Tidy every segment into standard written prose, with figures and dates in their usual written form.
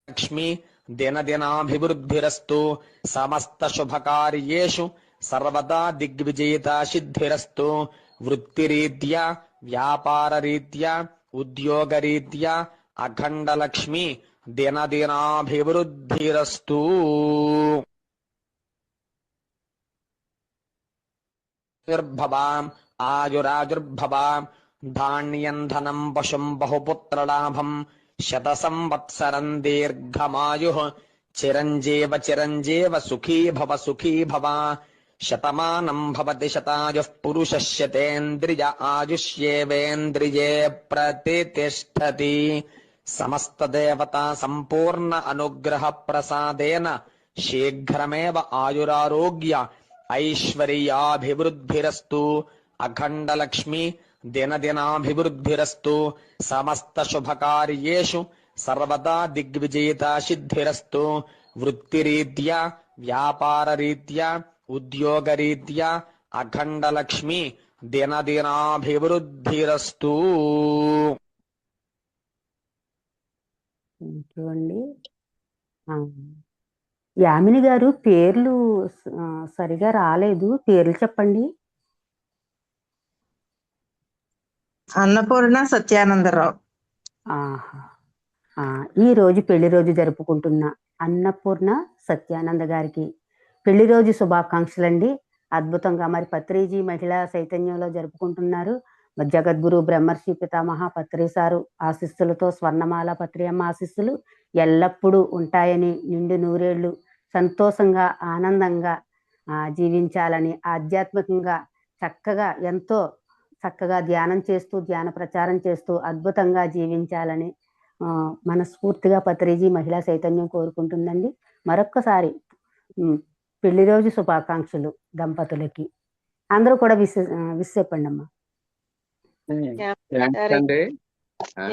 లక్ష్మి దినదినాభివృద్ధిరస్తు సమస్త శుభకార్యేషు సర్వదా దిగ్విజయితా సిద్ధిరస్తు వృత్తిరీత్యా వ్యాపారరీత్యా ఉద్యోగరీత్యా అఖండలక్ష్మి దినదినాభివృద్ధిరస్తు. ఆయురాజుర్భవాం ధాన్యం ధనం పశుం బహుపుత్రలాభం శత సంవత్సరం దీర్ఘమాయు చిరంజీవ చిరంజీవ సుఖీ భవ శతమానం భవతి శతాయు పురుషస్యతేంద్రియ ఆయుష్యేవేంద్రియే ప్రతిష్టతి. సమస్త దేవతా సంపూర్ణ అనుగ్రహ ప్రసాదేన శీఘ్రమేవ ఆయురారోగ్య ఐశ్వర్యాభివృద్ధిరస్తు. అఖండలక్ష్మి దినదినాభివృద్ధిరస్తు సమస్త శుభకార్యేషు సర్వదా దిగ్విజయితా సిద్ధిరస్తు వృత్తిరీత్యా వ్యాపారరీత్యా ఉద్యోగరీత్యా అఖండలక్ష్మి దినదినాభివృద్ధిరస్తు. చూడండి, యామిని గారు పేర్లు సరిగా రాలేదు, పేర్లు చెప్పండి. అన్నపూర్ణ సత్యానందరావు. ఈ రోజు పెళ్లి రోజు జరుపుకుంటున్న అన్నపూర్ణ సత్యానంద గారికి పెళ్లి రోజు శుభాకాంక్షలండి. అద్భుతంగా మరి పత్రిజీ మహిళా చైతన్యంలో జరుపుకుంటున్నారు. జగద్గురు బ్రహ్మర్షి పితామహ పత్రి సారు ఆశీస్సులతో స్వర్ణమాల పత్రి అమ్మ ఆశీస్సులు ఎల్లప్పుడూ ఉంటాయని, నిండు నూరేళ్లు సంతోషంగా ఆనందంగా జీవించాలని, ఆధ్యాత్మికంగా చక్కగా ఎంతో చక్కగా ధ్యానం చేస్తూ ధ్యాన ప్రచారం చేస్తూ అద్భుతంగా జీవించాలని మనస్ఫూర్తిగా పత్రిజీ మహిళా చైతన్యం కోరుకుంటుందండి. మరొక్కసారి పెళ్లి రోజు శుభాకాంక్షలు దంపతులకి. అందరూ కూడా విష్ చెప్పండి అమ్మా.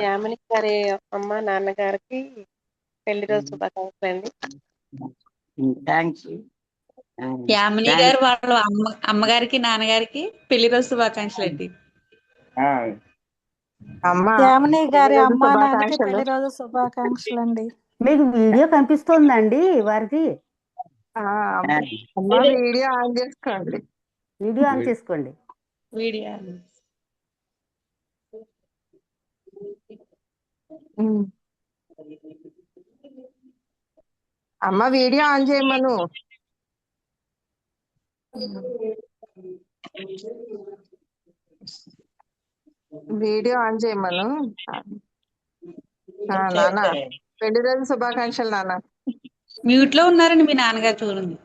యామిని గారి అమ్మ నాన్నగారికి పెళ్లి రోజు శుభాకాంక్షలు అండి. యామిని గారు వాళ్ళ అమ్మగారికి నాన్నగారికి పెళ్లి రోజు శుభాకాంక్షలు అండి. యామిని గారి అమ్మ నాన్నకి పెళ్లి రోజు శుభాకాంక్షలు అండి. మీకు వీడియో కనిపిస్తోందండి వారిది? వీడియో ఆన్ చేసుకోండి. వీడియో ఆన్ చేసుకోండి. వీడియో అమ్మ వీడియో ఆన్ చేయమను. వీడియో ఆన్ చేయమను. నాన్న పెళ్లి రోజు శుభాకాంక్షలు నాన్న. మ్యూట్ లో ఉన్నారండి మీ నాన్నగారు, చూడండి.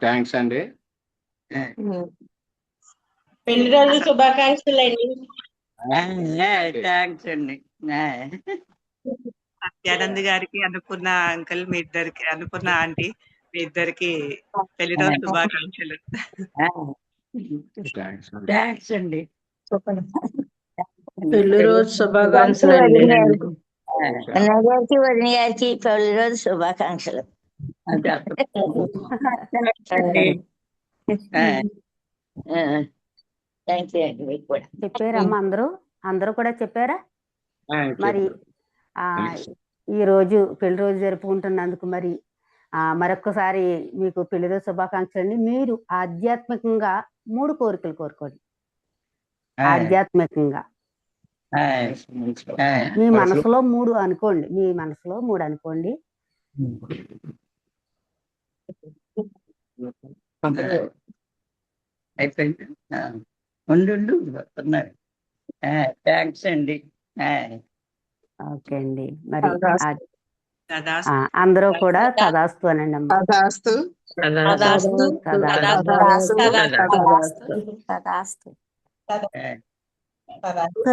థ్యాంక్స్ అండి. పెళ్లి రోజు శుభాకాంక్షలు అండి. థ్యాంక్స్ అండి. సత్యానంద్ గారికి, అన్నపూర్ణ అంకుల్ మీ ఇద్దరికి, అన్నపూర్ణ ఆంటీ మీ ఇద్దరికి పెళ్లి రోజు శుభాకాంక్షలు. థ్యాంక్స్ అండి. పెళ్లి రోజు శుభాకాంక్షలు అండి. అన్నగారికి వదిన గారికి పెళ్లి రోజు శుభాకాంక్షలు. థ్యాంక్ యూ అండి. మీకు కూడా చెప్పారమ్మా, అందరూ కూడా చెప్పారా? మరి ఈ రోజు పెళ్లి రోజు జరుపుకుంటున్నందుకు మరి మరొక్కసారి మీకు పెళ్లి రోజు శుభాకాంక్షలు అండి. మీరు ఆధ్యాత్మికంగా 3 కోరికలు కోరుకోండి. ఆధ్యాత్మికంగా మీ మనసులో 3 అనుకోండి. మీ మనసులో 3 అనుకోండి. అయిపోయింది. థ్యాంక్స్ అండి. ఓకే అండి. మరి అందరూ కూడా తదాస్తు అనండి అమ్మ.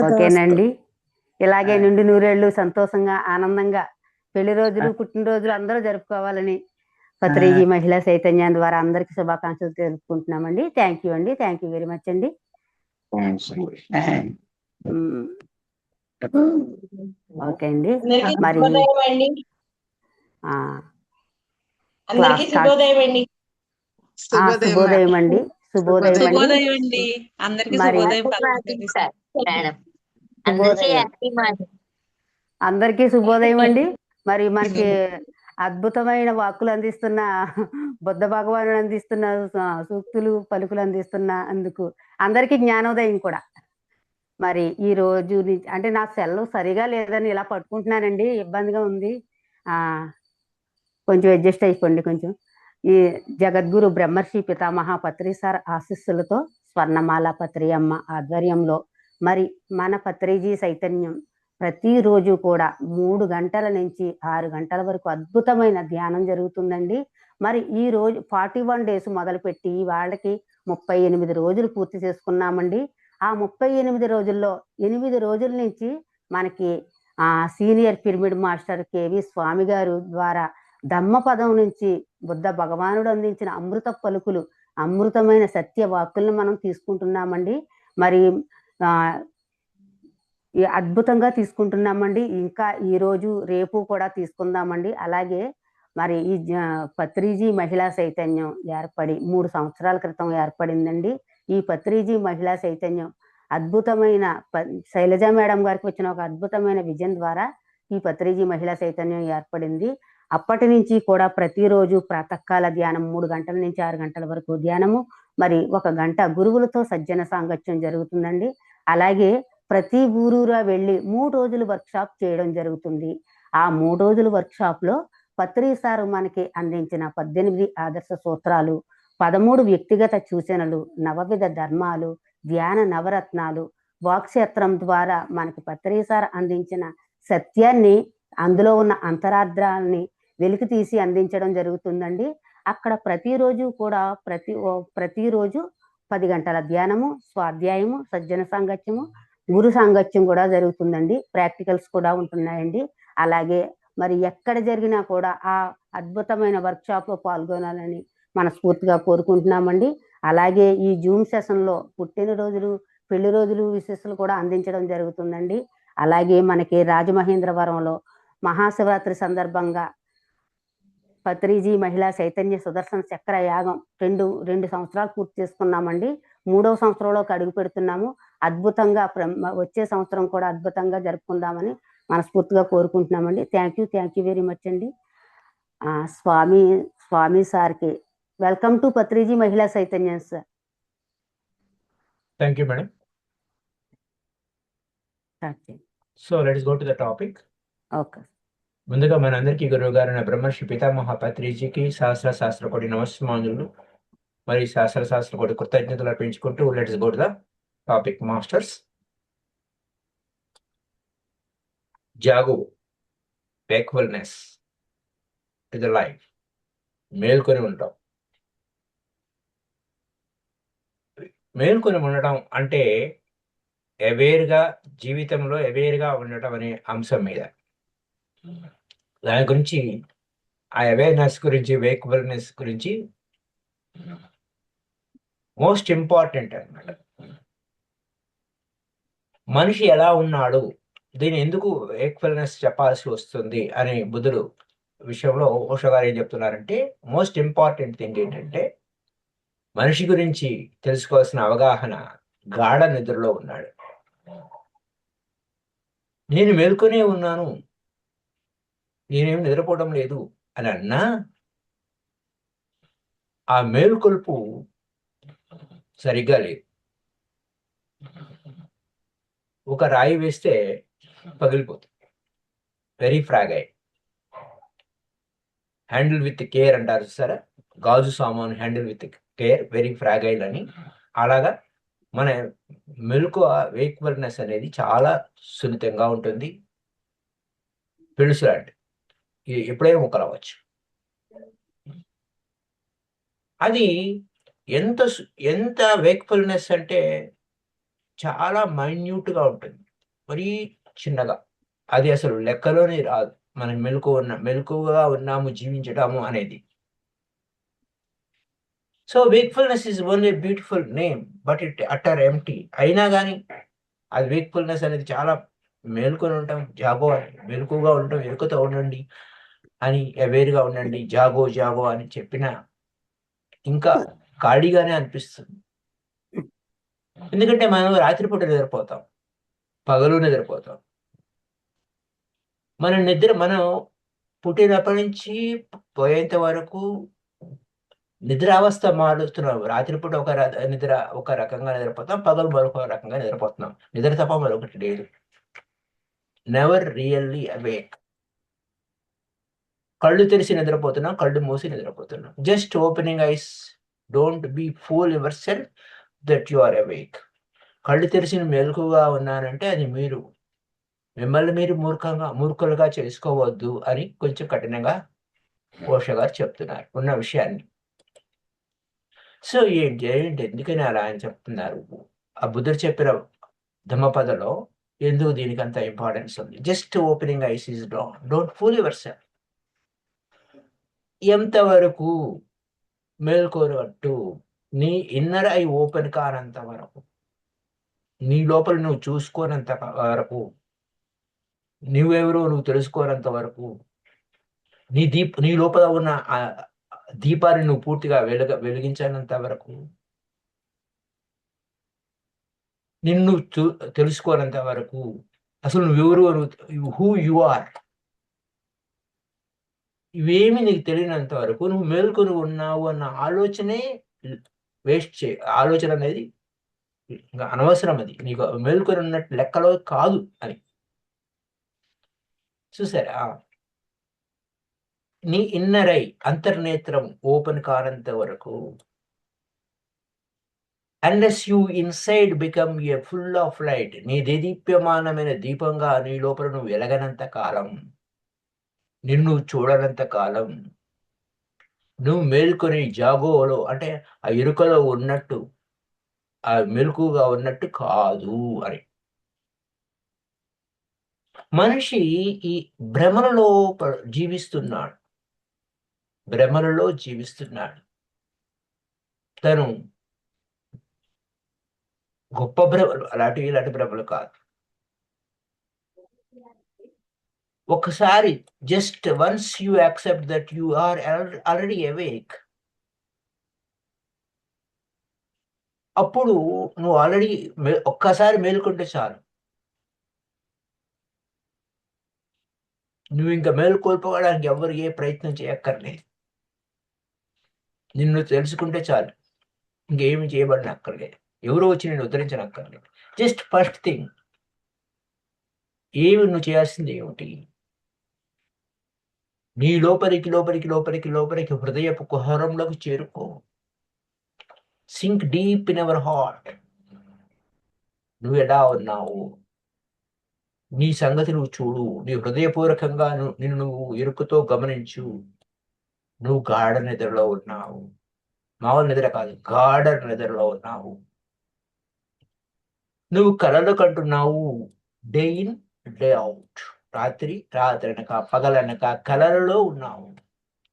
ఓకేనండి. ఇలాగే నిండు నూరేళ్లు సంతోషంగా ఆనందంగా పెళ్లి రోజులు పుట్టినరోజులు అందరూ జరుపుకోవాలని పత్రిజీ మహిళా చైతన్యం ద్వారా అందరికి శుభాకాంక్షలు తెలుపుకుంటున్నామండి. థ్యాంక్ యూ అండి. థ్యాంక్ యూ వెరీ మచ్ అండి. ఓకే అండి. మరి శుభోదయం అండి. శుభోదయం అండి. శుభోదయం అండి. అందరికీ శుభోదయం. మేడం అందరికీ హ్యాపీ మార్నింగ్. అందరికీ శుభోదయం అండి. మరి మనకి అద్భుతమైన వాక్కులు అందిస్తున్న బుద్ధ భగవానుడు అందిస్తున్న సూక్తులు పలుకులు అందిస్తున్న అందుకు అందరికీ జ్ఞానోదయం కూడా. మరి ఈ రోజు అంటే నా సెల్ సరిగా లేదని ఇలా పట్టుకుంటున్నానండి, ఇబ్బందిగా ఉంది. కొంచెం అడ్జస్ట్ అయిపోండి కొంచెం. ఈ జగద్గురు బ్రహ్మర్షి పితామహ పత్రి సార్ ఆశీస్సులతో స్వర్ణమాల పత్రి అమ్మ ఆధ్వర్యంలో మరి మన పత్రిజీ చైతన్యం ప్రతిరోజు కూడా 3 గంటల నుంచి 6 గంటల వరకు అద్భుతమైన ధ్యానం జరుగుతుందండి. మరి ఈ రోజు 41 డేస్ మొదలుపెట్టి వాళ్ళకి 38 రోజులు పూర్తి చేసుకున్నామండి. ఆ 38 రోజుల్లో 8 రోజుల నుంచి మనకి సీనియర్ పిరమిడ్ మాస్టర్ కేవి స్వామి గారు ద్వారా ధమ్మపదం నుంచి బుద్ధ భగవానుడు అందించిన అమృత పలుకులు, అమృతమైన సత్య వాక్కులను మనం తీసుకుంటున్నామండి. మరి అద్భుతంగా తీసుకుంటున్నామండి. ఇంకా ఈరోజు రేపు కూడా తీసుకుందామండి. అలాగే మరి ఈ పత్రిజీ మహిళా చైతన్యం ఏర్పడి 3 సంవత్సరాల క్రితం ఏర్పడిందండి. ఈ పత్రిజీ మహిళా చైతన్యం అద్భుతమైన శైలజ మేడం గారికి వచ్చిన ఒక అద్భుతమైన విజన్ ద్వారా ఈ పత్రిజీ మహిళా చైతన్యం ఏర్పడింది. అప్పటి నుంచి కూడా ప్రతిరోజు ప్రాతకాల ధ్యానం 3 గంటల నుంచి 6 గంటల వరకు ధ్యానము, మరి 1 గంట గురువులతో సజ్జన సాంగత్యం జరుగుతుందండి. అలాగే ప్రతి ఊరూరా వెళ్ళి 3 రోజులు వర్క్షాప్ చేయడం జరుగుతుంది. ఆ 3 రోజుల వర్క్షాప్ లో పత్రి సారు మనకి అందించిన 18 ఆదర్శ సూత్రాలు, 13 వ్యక్తిగత సూచనలు, 9 విధ ధర్మాలు, ధ్యాన నవరత్నాలు, వాక్క్షేత్రం ద్వారా మనకి పత్రి సార్ అందించిన సత్యాన్ని, అందులో ఉన్న అంతరార్థాన్ని వెలికి తీసి అందించడం జరుగుతుందండి. అక్కడ ప్రతిరోజు కూడా ప్రతిరోజు 10 గంటల ధ్యానము, స్వాధ్యాయము, సజ్జన సాంగత్యము, గురు సాంగత్యం కూడా జరుగుతుందండి. ప్రాక్టికల్స్ కూడా ఉంటున్నాయండి. అలాగే మరి ఎక్కడ జరిగినా కూడా ఆ అద్భుతమైన వర్క్షాప్ లో పాల్గొనాలని మనస్ఫూర్తిగా కోరుకుంటున్నామండి. అలాగే ఈ జూమ్ సెషన్ లో పుట్టినరోజులు, పెళ్లి రోజులు విశేషాలు కూడా అందించడం జరుగుతుందండి. అలాగే మనకి రాజమహేంద్రవరంలో మహాశివరాత్రి సందర్భంగా పత్రిజీ మహిళా చైతన్య సుదర్శన చక్ర యాగం 2 సంవత్సరాలు పూర్తి చేసుకున్నామండి. 3వ సంవత్సరంలోకి అడుగు పెడుతున్నాము. అద్భుతంగా వచ్చే సంవత్సరం కూడా అద్భుతంగా జరుపుకుందామని మనస్ఫూర్తిగా కోరుకుంటున్నామండి. థ్యాంక్ యూ వెరీ మచ్ అండి. స్వామి సార్కి వెల్కమ్ టు పత్రిజీ మహిళా చైతన్యం sir. Thank you madam. So let's go to the topic. Okay. ముందుగా మనందరికీ గురువు గారైన బ్రహ్మర్షి పితామహ పత్రిజీకి శాస్త్ర కోటి నమస్మానులు, మరి శాస్త్ర కోటి కృతజ్ఞతలు అర్పించుకుంటూ let's go to the topic masters. జాగు, వేక్ఫుల్నెస్ ఇస్ లైఫ్. మేల్కొని ఉంటాం. మేల్కొని ఉండటం అంటే అవేర్గా, జీవితంలో అవేర్గా ఉండటం అనే అంశం మీద, దాని గురించి, ఆ అవేర్నెస్ గురించి, వేక్ఫుల్నెస్ గురించి మోస్ట్ ఇంపార్టెంట్ అన్నమాట. మనిషి ఎలా ఉన్నాడు, దీన్ని ఎందుకు వేక్ఫుల్నెస్ చెప్పాల్సి వస్తుంది అనే బుద్ధుడు విషయంలో ఓషో గారు ఏం చెప్తున్నారంటే, మోస్ట్ ఇంపార్టెంట్ థింగ్ ఏంటంటే మనిషి గురించి తెలుసుకోవాల్సిన అవగాహన గాఢ నిద్రలో ఉన్నాడు. నేను మేల్కొనే ఉన్నాను, నేనేమి నిద్రపోవడం లేదు అని అన్నా ఆ మేల్కొల్పు సరిగ్గా లేదు. ఒక రాయి వేస్తే పగిలిపోతుంది. Very fragile. Handle with care అంటారు సరే, గాజు సామాను handle with care, very fragile అని. అలాగా మన మెలకువ, వేక్ఫుల్నెస్ అనేది చాలా సున్నితంగా ఉంటుంది. పెళుసు లాంటి, ఎప్పుడైనా ముక్కలవచ్చు. అది ఎంత వేక్ఫుల్నెస్ అంటే చాలా మైన్యూట్గా ఉంటుంది, మరీ చిన్నగా. అది అసలు లెక్కలోనే రాదు. మనం మెలకువగా ఉన్నాము, జీవించడము అనేది. So wakefulness is only beautiful name, but it utter empty. అయినా కానీ అది వేక్ఫుల్నెస్ అనేది చాలా మేల్కొని ఉంటాం. జాగో అని, మెలకుగా ఉండటం, ఎరుకతో ఉండండి అని, అవేర్గా ఉండండి, జాగో అని చెప్పిన ఇంకా ఖాళీగానే అనిపిస్తుంది. ఎందుకంటే మనం రాత్రిపూట నిద్రపోతాం, పగలు నిద్రపోతాం. మనం పుట్టినప్పటి నుంచి పోయేంత వరకు నిద్రావస్థ మారుస్తున్నాం. రాత్రిపూట ఒక రకంగా నిద్రపోతాం, పగలు మరొక రకంగా నిద్రపోతున్నాం. నిద్ర తప్ప మరొకటి లేదు. Never really awake. కళ్ళు తెరిచి నిద్రపోతున్నాం, కళ్ళు మూసి నిద్రపోతున్నాం. Just opening eyes. Don't be fool yourself that you are awake. కళ్ళు తెరిచి మెలకుగా ఉన్నానంటే అది మీరు. మిమ్మల్ని మీరు మూర్ఖులుగా చేసుకోవద్దు అని కొంచెం కఠినంగా ఓషో గారు చెప్తున్నారు ఉన్న విషయాన్ని. సో ఏంటి ఎందుకని అలా ఆయన చెప్తున్నారు? ఆ బుద్ధుడు చెప్పిన ధమ్మపదలో ఎందుకు దీనికి అంత ఇంపార్టెన్స్ ఉంది? Just opening eyes is don't fool yourself. ఎంతవరకు మేల్కోనట్టు నీ ఇన్నర్ ఐ ఓపెన్ కానంత వరకు, నీ లోపల నువ్వు చూసుకోనంత వరకు, నువ్వెవరో నువ్వు తెలుసుకోనంత వరకు, నీ లోపల ఉన్న ఆ దీపాన్ని నువ్వు పూర్తిగా వెలిగించనంత వరకు, నిన్ను తెలుసుకోనంత వరకు, అసలు నువ్వెవరు, హూ యు ఆర్, ఇవేమి నీకు తెలియనంత వరకు నువ్వు మేల్కొని ఉన్నావు అన్న ఆలోచనే ఆలోచన అనేది ఇంకా అనవసరం. అది నీకు మేల్కొని ఉన్నట్టు లెక్కలో కాదు అని. చూసారా? నీ ఇన్నర్ ఐ అంతర్నేత్రం ఓపెన్ కానంత వరకు, unless you inside become a full of light, నీ దేదీప్యమానమైన దీపంగా నీ లోపల నువ్వు వెలగనంత కాలం, నిన్ను చూడనంత కాలం, నువ్వు మేల్కొని జాగోలో అంటే ఆ ఇరుకలో ఉన్నట్టు, ఆ మెలకుగా ఉన్నట్టు కాదు అని. మనిషి ఈ భ్రమలలో జీవిస్తున్నాడు. తను గొప్ప భ్రమలు, ఇలాంటి భ్రమలు కాదు. ఒకసారి just once you accept that you are already awake, అప్పుడు నువ్వు ఆల్రెడీ ఒక్కసారి మేలుకుంటే చాలు. నువ్వు ఇంకా మేలుకోల్పోవడానికి ఎవరు ఏ ప్రయత్నం చేయక్కర్లేదు. నిన్ను తెలుసుకుంటే చాలు, ఇంకేమి చేయబడినక్కర్లేదు. ఎవరో వచ్చి నేను ఉద్ధరించనక్కర్లేదు. జస్ట్ ఫస్ట్ థింగ్ ఏమి నువ్వు చేయాల్సింది ఏమిటి? నీ లోపలికి హృదయపు కుహరంలోకి చేరుకో. Sink deep in our heart. నువ్వు ఎలా ఉన్నావు, నీ సంగతి నువ్వు చూడు. నీ హృదయపూర్వకంగా నిన్ను నువ్వు ఎరుకుతో గమనించు. నువ్వు గాఢ నిద్రలో ఉన్నావు. మామూలు నిద్ర కాదు, గాఢ నిద్రలో ఉన్నావు. నువ్వు కలలు కంటున్నావు. డే ఇన్ డే అవుట్, రాత్రి అనక పగలనక కలలలో ఉన్నావు.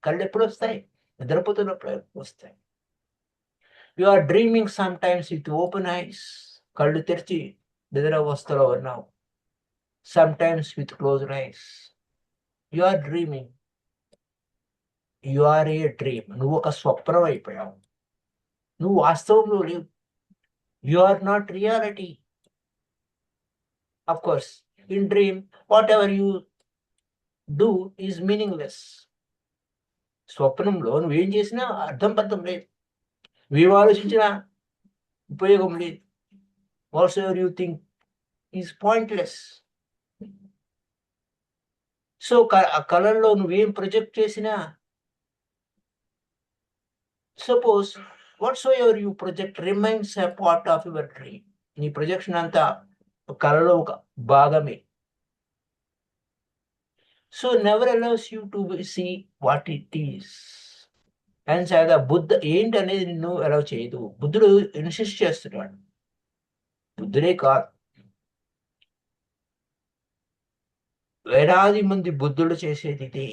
కళ్ళు ఎప్పుడు వస్తాయి? నిద్రపోతున్నప్పుడు వస్తాయి. You are dreaming sometimes with open eyes. కళ్ళు తెరిచి నిద్ర అవస్థలో ఉన్నావు. Sometimes with closed eyes. You are dreaming. You are a dream. నువ్వు ఒక స్వప్నం అయిపోయావు. నువ్వు వాస్తవంలో లేవు. You are not reality. Of course, in dream, whatever you do is meaningless. స్వప్నంలో నువ్వేం చేసినా అర్థం పర్థం లేదు. నువ్వేం ఆలోచించినా ఉపయోగం లేదు. Whatsoever you think is pointless. So ఆ కళల్లో నువ్వేం ప్రొజెక్ట్ చేసినా, suppose whatsoever you project remains a part of your dream. నీ ప్రొజెక్షన్ అంతా కళలో ఒక భాగమే. So never allows you to see what it is. And sir Buddha ఏంటి అనేది నిన్ను అలౌ చేయదు. బుద్ధుడు ఇన్సిస్ట్ చేస్తున్నాడు. బుద్ధుడే కాదు, వేలాది మంది బుద్ధుడు చేసేది ఇదే.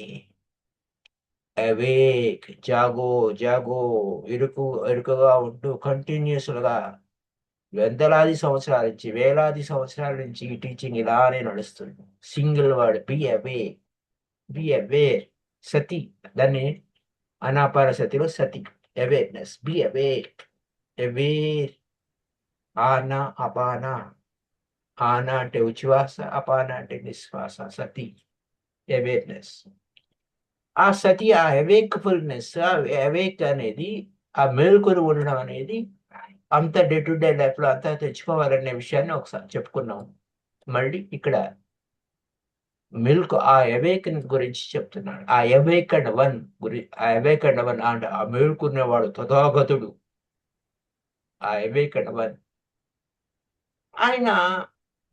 అవేక్, జాగో, ఎరుకగా ఉంటూ కంటిన్యూస్గా వేలాది సంవత్సరాల నుంచి ఈ టీచింగ్ ఇలానే నడుస్తుంది. Single word, be aware. సతి, దాన్ని అనాపార సతిలో సతి, అవేర్నెస్. Be aware. ఆనా అపానా, ఆన అంటే ఉచ్ఛ్వాస, అపాన అంటే నిశ్వాస. సతి అవేర్నెస్. ఆ సతి, ఆ అవేక్ఫుల్నెస్, అవేక్ అనేది, ఆ మేల్కొని ఉండడం అనేది అంత డే టు డే లైఫ్ లో అంతా తెచ్చుకోవాలనే విషయాన్ని ఒకసారి చెప్పుకున్నాం. మళ్ళీ ఇక్కడ మిల్క్ ఆ అవేక్ గురించి చెప్తున్నాడు. ఆ అవేక్ అండ్ వన్ ఆ అవేక్ అండ్ వన్ అంటే ఆ మేల్కునేవాడు తథాగతుడు. ఆ అవేక్ అండ్ వన్ ఆయన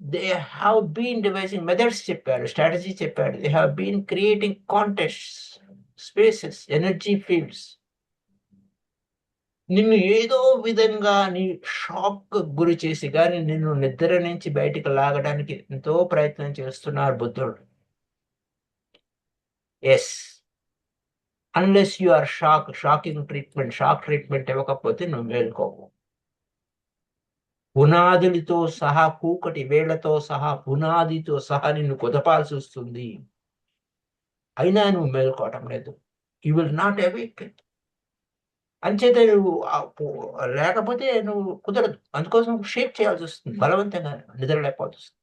they have been devising methods చెప్పాడు, స్ట్రాటజీ చెప్పాడు. They have been creating contests, spaces, energy fields. నిన్ను ఏదో విధంగా నీ షాక్ గురి చేసి కానీ నిన్ను నిద్ర నుంచి బయటికి లాగడానికి ఎంతో ప్రయత్నం చేస్తున్నారు బుద్ధుడు. Yes, unless you are shock treatment ఇవ్వకపోతే నువ్వు మేల్కోవు. పునాదులతో సహా, కూకటి వేళ్లతో సహా, పునాదితో సహా నిన్ను కుదపాల్సి వస్తుంది. అయినా నువ్వు మేల్కోవటం లేదు. You will not awake. అంచేత నువ్వు లేకపోతే నువ్వు కుదరదు. అందుకోసం షేక్ చేయాల్సి వస్తుంది, బలవంతంగా నిద్ర లేకపోతే వస్తుంది.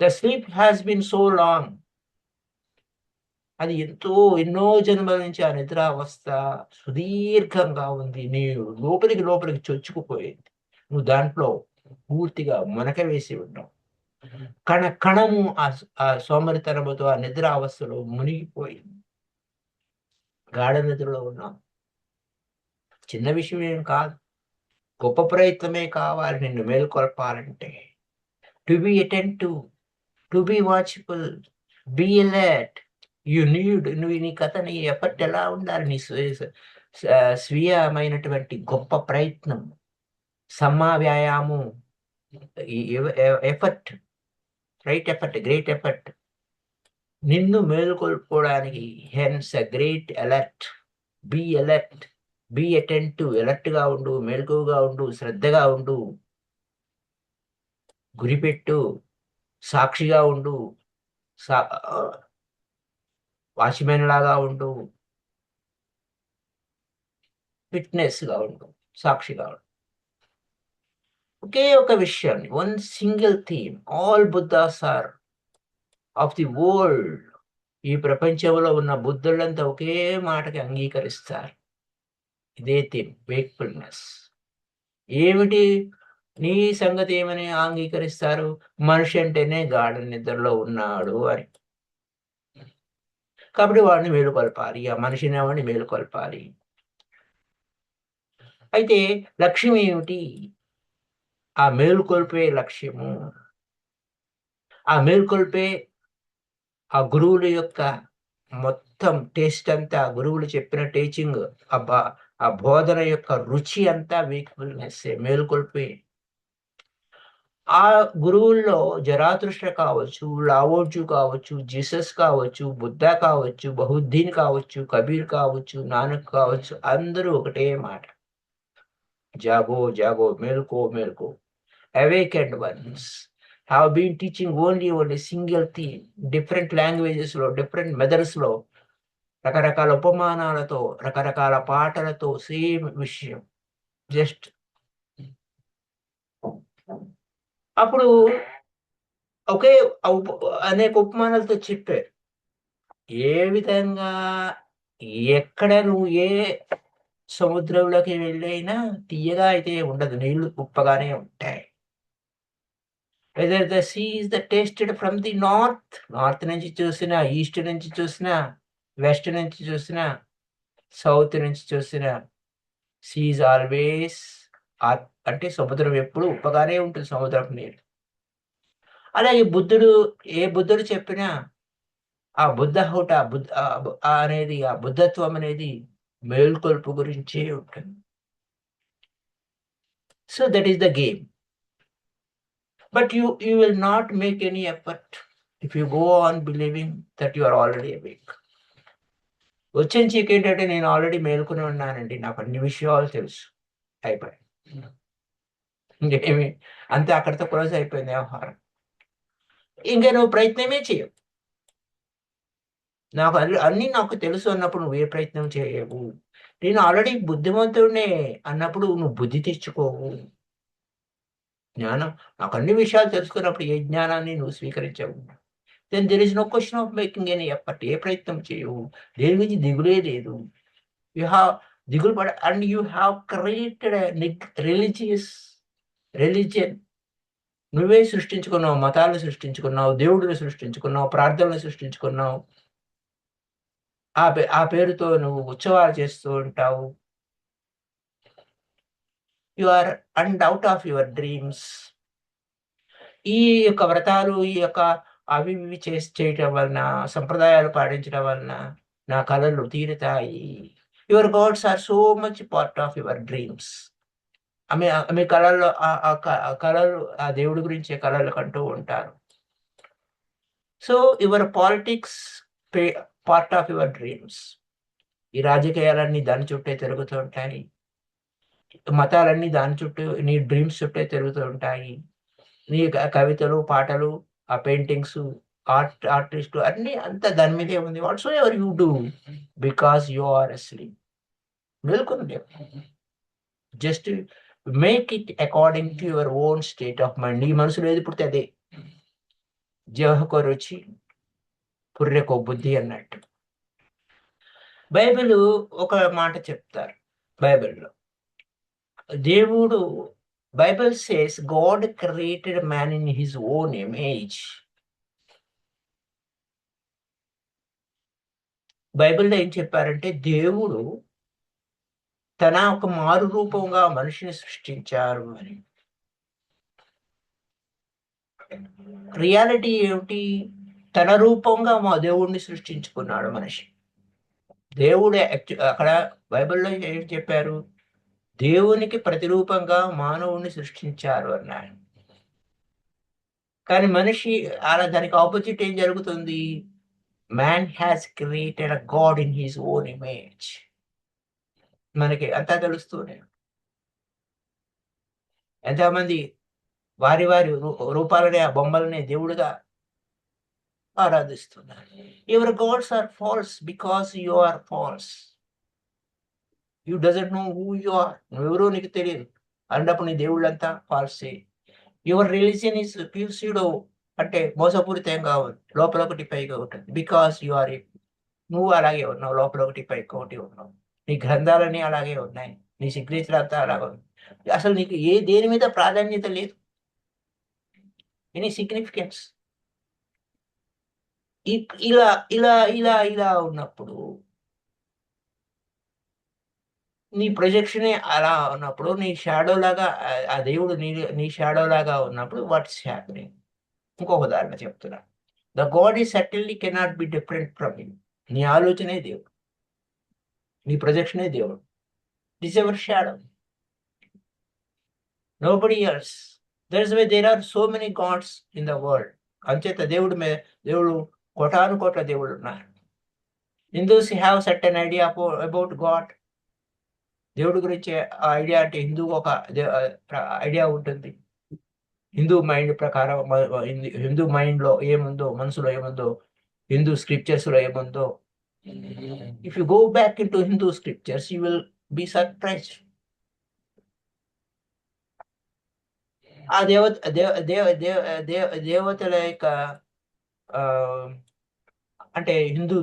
The sleep has been so long. అది ఎన్నో జన్మల నుంచి ఆ నిద్ర అవస్థ సుదీర్ఘంగా ఉంది. నీ లోపలికి చొచ్చుకుపోయింది. నువ్వు దాంట్లో పూర్తిగా మునక వేసి ఉంటావు. కణము ఆ సోమరితనముతో ఆ నిద్ర అవస్థలో మునిగిపోయింది. గాఢ నిద్రలో ఉన్నావు. చిన్న విషయం ఏం కాదు, గొప్ప ప్రయత్నమే కావాలి నిన్ను మేల్కొల్పాలంటే. To be attentive, to be watchful, be alert. You need, నువ్వు నీ కథ, నీ ఎఫర్ట్ ఎలా ఉండాలి? నీ స్వీయమైనటువంటి గొప్ప ప్రయత్నం, సమ్మా వ్యాయామం, effort, right effort, great effort నిన్ను మేలుకొల్పుకోవడానికి. Hence a great alert. Be alert, be attentive. Alert గా ఉండు, మెలకువగా ఉండు, శ్రద్ధగా ఉండు, గురిపెట్టు, సాక్షిగా ఉండు, వాచ్మెన్ లాగా ఉండు, ఫిట్నెస్ గా ఉండు, సాక్షిగా ఉండు. ఒకే ఒక విషయాన్ని, one single theme. All Buddhas are of the world. ఈ ప్రపంచంలో ఉన్న బుద్ధులంతా ఒకే మాటకి అంగీకరిస్తారు. ఇదే థీమ్, వేక్ఫుల్నెస్. ఏమిటి నీ సంగతి ఏమని అంగీకరిస్తారు? మనిషి అంటేనే గాఢ నిద్రలో ఉన్నాడు అని. కాబట్టి వాడిని మేలుకొల్పాలి, ఆ మనిషిని వాడిని మేలుకొల్పాలి. అయితే లక్ష్యం ఏమిటి? ఆ మేలుకొల్పే లక్ష్యము, ఆ మేలుకొల్పే ఆ గురువుల యొక్క మొత్తం టేస్ట్ అంతా, గురువులు చెప్పిన టీచింగ్, ఆ బోధన యొక్క రుచి అంతా వేక్ఫుల్నెస్, మేలుకొల్పే. ఆ గురువుల్లో జరాతుష్ట కావచ్చు, లావోజు కావచ్చు, జీసస్ కావచ్చు, బుద్ధ కావచ్చు, బహుద్దీన్ కావచ్చు, కబీర్ కావచ్చు, నానక్ కావచ్చు, అందరూ ఒకటే మాట, జాగో జాగో, మేల్కో మేల్కో. Awakened ones have been teaching only single theme, different languages లో, different methods లో, రకరకాల ఉపమానాలతో, రకరకాల పాటలతో సేమ్ విషయం. జస్ట్ అప్పుడు ఒకే అనేక ఉపమానాలతో చెప్పారు. ఏ విధంగా, ఎక్కడ నువ్వు ఏ సముద్రంలోకి వెళ్ళైనా తీయగా అయితే ఉండదు, నీళ్లు ఉప్పగానే ఉంటాయి. Whether the sea is tasted from the north నుంచి చూసినా, ఈస్ట్ నుంచి చూసినా, వెస్ట్ నుంచి చూసినా, సౌత్ నుంచి చూసినా, సీ ఈజ్ ఆల్వేస్, అంటే సముద్రం ఎప్పుడు ఉప్పగానే ఉంటుంది, సముద్రపు నీరు. అలాగే ఏ బుద్ధుడు చెప్పినా ఆ బుద్ధహుట అనేది, ఆ బుద్ధత్వం అనేది మేల్కొల్పు గురించే ఉంటుంది. So that is the game. But you will not make any effort if you go on believing that you are already awake. వచ్చిన చీక ఏంటంటే నేను ఆల్రెడీ మేల్కొని ఉన్నానండి, నాకు అన్ని విషయాలు తెలుసు, అయిపోయి ఇంకేమి, అంతే, అక్కడితో క్లోజ్ అయిపోయింది వ్యవహారం. ఇంకా నువ్వు ప్రయత్నమే చేయవు. నాకు తెలుసు అన్నప్పుడు నువ్వు ఏ ప్రయత్నం చేయవు. నేను ఆల్రెడీ బుద్ధిమంతుడినే అన్నప్పుడు నువ్వు బుద్ధి తెచ్చుకోవు. జ్ఞానం నాకు అన్ని విషయాలు తెలుసుకున్నప్పుడు ఏ జ్ఞానాన్ని నువ్వు స్వీకరించవు. Then there is no question of making any effort. ఏ ప్రయత్నం చేయవు, దేని గురించి దిగులే లేదు. యు హ్యావ్ దిగులు పడ and you have created religion. నువ్వే సృష్టించుకున్నావు, మతాలను సృష్టించుకున్నావు, దేవుడిని సృష్టించుకున్నావు, ప్రార్థనలు సృష్టించుకున్నావు. ఆ పేరుతో నువ్వు ఉత్సవాలు చేస్తూ ఉంటావు. You are and out of your dreams. ఈ యొక్క వ్రతాలు, ఈ యొక్క అవి ఇవి చేయటం వలన, సంప్రదాయాలు పాటించడం వలన నా కళలు తీరుతాయి. Your gods are so much part of your dreams. మీ కళల్లో కళలు ఆ దేవుడి గురించి కళలు కంటూ ఉంటారు. So your politics part of your dreams. ఈ రాజకీయాలన్నీ దాని చుట్టే తిరుగుతూ ఉంటాయి, మతాలన్నీ దాని చుట్టూ, నీ డ్రీమ్స్ చుట్టే తిరుగుతూ ఉంటాయి. నీ కవితలు, పాటలు, ఆ పెయింటింగ్స్, ఆర్టిస్టులు అన్నీ అంతా దాని మీదే ఉంది. Whatsoever you do because you are asleep. మేల్కొనలేవు. Just make it according to your own state of mind. నీ మనసులో ఏది పుడితే అదే. జహకో రుచి పుర్రెకో బుద్ధి అన్నట్టు. బైబిల్ ఒక మాట చెప్తారు. బైబిల్లో దేవుడు, Bible says God created man in his own image. బైబిల్లో ఏం చెప్పారంటే దేవుడు తన ఒక మారు రూపంగా మనిషిని సృష్టించారు అని. రియాలిటీ ఏమిటి? తన రూపంగా మా దేవుడిని సృష్టించుకున్నాడు మనిషి. దేవుడు అక్కడ బైబిల్లో ఏం చెప్పారు? దేవునికి ప్రతిరూపంగా మానవుడిని సృష్టించారు అన్నాడు. కానీ మనిషి అలా, దానికి ఆపోజిట్ ఏం జరుగుతుంది? Man has created a God in his own image. మనకి అంతా తెలుస్తూనే ఎంతమంది వారి వారి రూపాలనే, ఆ బొమ్మలనే దేవుడిగా ఆరాధిస్తున్నారు. Your gods are false because you are false. You doesn't know who you are. నువ్వెవరో నీకు తెలియదు. అన్నప్పుడు నీ దేవుళ్ళంతా ఫాల్సే. యువర్ రిలీజియన్ ఇస్ ప్యూసిడో, అంటే మోసపూరితంగా ఉంది, లోపల ఒకటి పైగా ఉంటుంది. బికాస్ యు ఆర్, నువ్వు అలాగే ఉన్నావు, లోపల ఒకటి పైకి ఒకటి ఉన్నావు. నీ గ్రంథాలన్నీ అలాగే ఉన్నాయి, నీ సిగ్నేచర్ అంతా అలాగే ఉంది. అసలు నీకు దేని మీద ప్రాధాన్యత లేదు, ఎనీ సిగ్నిఫికెన్స్. ఇలా ఇలా ఇలా ఇలా ఉన్నప్పుడు, నీ ప్రొజెక్షనే అలా ఉన్నప్పుడు, నీ షాడో లాగా ఆ దేవుడు నీ షాడో లాగా ఉన్నప్పుడు వాట్స్ హ్యాపెనింగ్? ఇంకొక ఉదాహరణ చెప్తున్నా. The god is certainly cannot be different from you. నీ ఆలోచనే దేవుడు, నీ ప్రొజెక్షనే దేవుడు. This ever shadow, nobody else. That's why there are so many gods in the world. అంచేత దేవుడు కోటాను కోట్ల దేవుళ్ళు ఉన్నారు. Hindus have certain idea about god. దేవుడి గురించి ఆ ఐడియా, అంటే హిందూ ఒక ఐడియా ఉంటుంది. హిందూ మైండ్ ప్రకారం, హిందూ మైండ్లో ఏముందో, మనసులో ఏముందో, హిందూ స్క్రిప్చర్స్లో ఏముందో. If you go back in to Hindu scriptures you will be surprised. ఆ దేవతల యొక్క అంటే హిందూ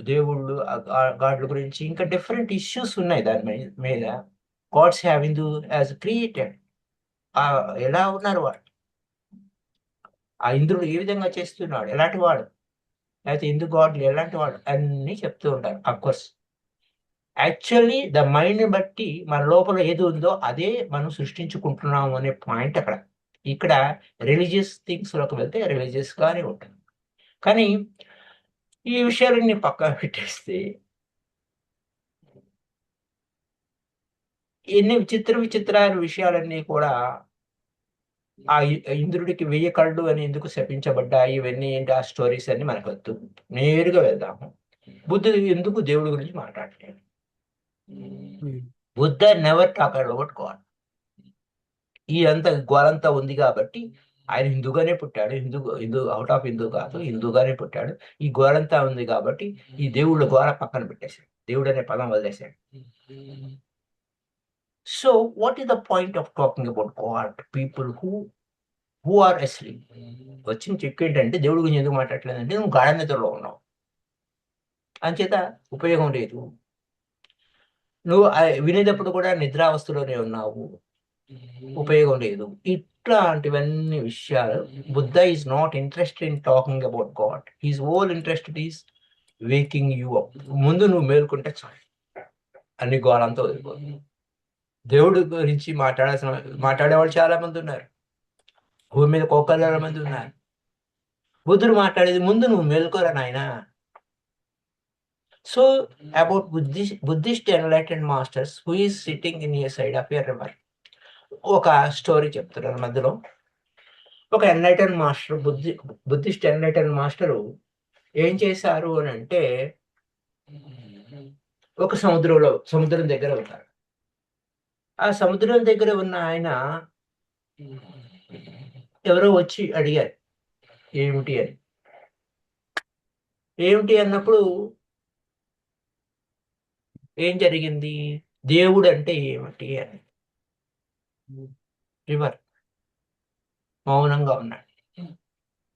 దేవుళ్ళు, గాడ్ల గురించి ఇంకా డిఫరెంట్ ఇష్యూస్ ఉన్నాయి దాని మీద. Gods have Hindu as created. ఎలా ఉన్నారు వాడు? ఆ ఇంద్రుడు ఏ విధంగా చేస్తున్నాడు, ఎలాంటి వాడు, లేకపోతే హిందూ గాడ్లు ఎలాంటి వాడు అన్నీ చెప్తూ ఉంటారు. అఫ్కోర్స్ యాక్చువల్లీ ద మైండ్ బట్టి మన లోపల ఏది ఉందో అదే మనం సృష్టించుకుంటున్నాము అనే పాయింట్ అక్కడ. ఇక్కడ రిలీజియస్ థింగ్స్లోకి వెళ్తే రిలీజియస్గానే ఉంటుంది. కానీ ఈ విషయాలన్నీ పక్కన పెట్టేస్తే ఎన్ని విచిత్రాల విషయాలన్నీ కూడా ఆ ఇంద్రుడికి 1000 కళ్ళు అని ఎందుకు శపించబడ్డాయి, ఇవన్నీ ఏంటి ఆ స్టోరీస్ అన్ని మనకు వద్దు. నేరుగా వెళ్దాము. బుద్ధుడు ఎందుకు దేవుడి గురించి మాట్లాడలేదు? Buddha never talk about God. ఈ అంత గోలంతా ఉంది కాబట్టి ఆయన హిందూగానే పుట్టాడు. హిందూ అవుట్ ఆఫ్ హిందూ కాదు, హిందూగానే పుట్టాడు. ఈ గోలంతా ఉంది కాబట్టి ఈ దేవుళ్ళ గోల పక్కన పెట్టేశాడు, దేవుడు అనే పదం వదిలేశాడు. So what is the point of talking about God? People who are asleep. వచ్చిన చెక్ ఏంటంటే దేవుడి గురించి ఎందుకు మాట్లాడలేదంటే నువ్వు గాఢ నిద్రలో ఉన్నావు, అంచేత ఉపయోగం లేదు. నువ్వు వినేటప్పుడు కూడా నిద్రావస్థలోనే ఉన్నావు, ఉపయోగం లేదు. ఇట్లాంటివన్నీ విషయాలు. Buddha is not interested in talking about god. His all interested is waking you up. ముందు నువ్వు మేల్కుంటే చాలు, అన్ని గోళంతా వదిలిపోతుంది. దేవుడి గురించి మాట్లాడేవాళ్ళు చాలా మంది ఉన్నారు, భూమి మీద కోకల మంది ఉన్నారు. బుద్ధుడు మాట్లాడేది ముందు నువ్వు మేల్కోరా నాయన. So about Buddhist enlightened masters who is sitting in a side of a river. ఒక స్టోరీ చెప్తున్నారు మధ్యలో. ఒక enlightened master, Buddhist enlightened master ఏం చేశారు అని అంటే, ఒక సముద్రం దగ్గర ఉన్నారు. ఆ సముద్రం దగ్గర ఉన్న ఆయన ఎవరో వచ్చి అడిగారు ఏమిటి అని. ఏమిటి అన్నప్పుడు ఏం జరిగింది, దేవుడు అంటే ఏమిటి అని. రివర్ మౌనంగా ఉన్నాడు.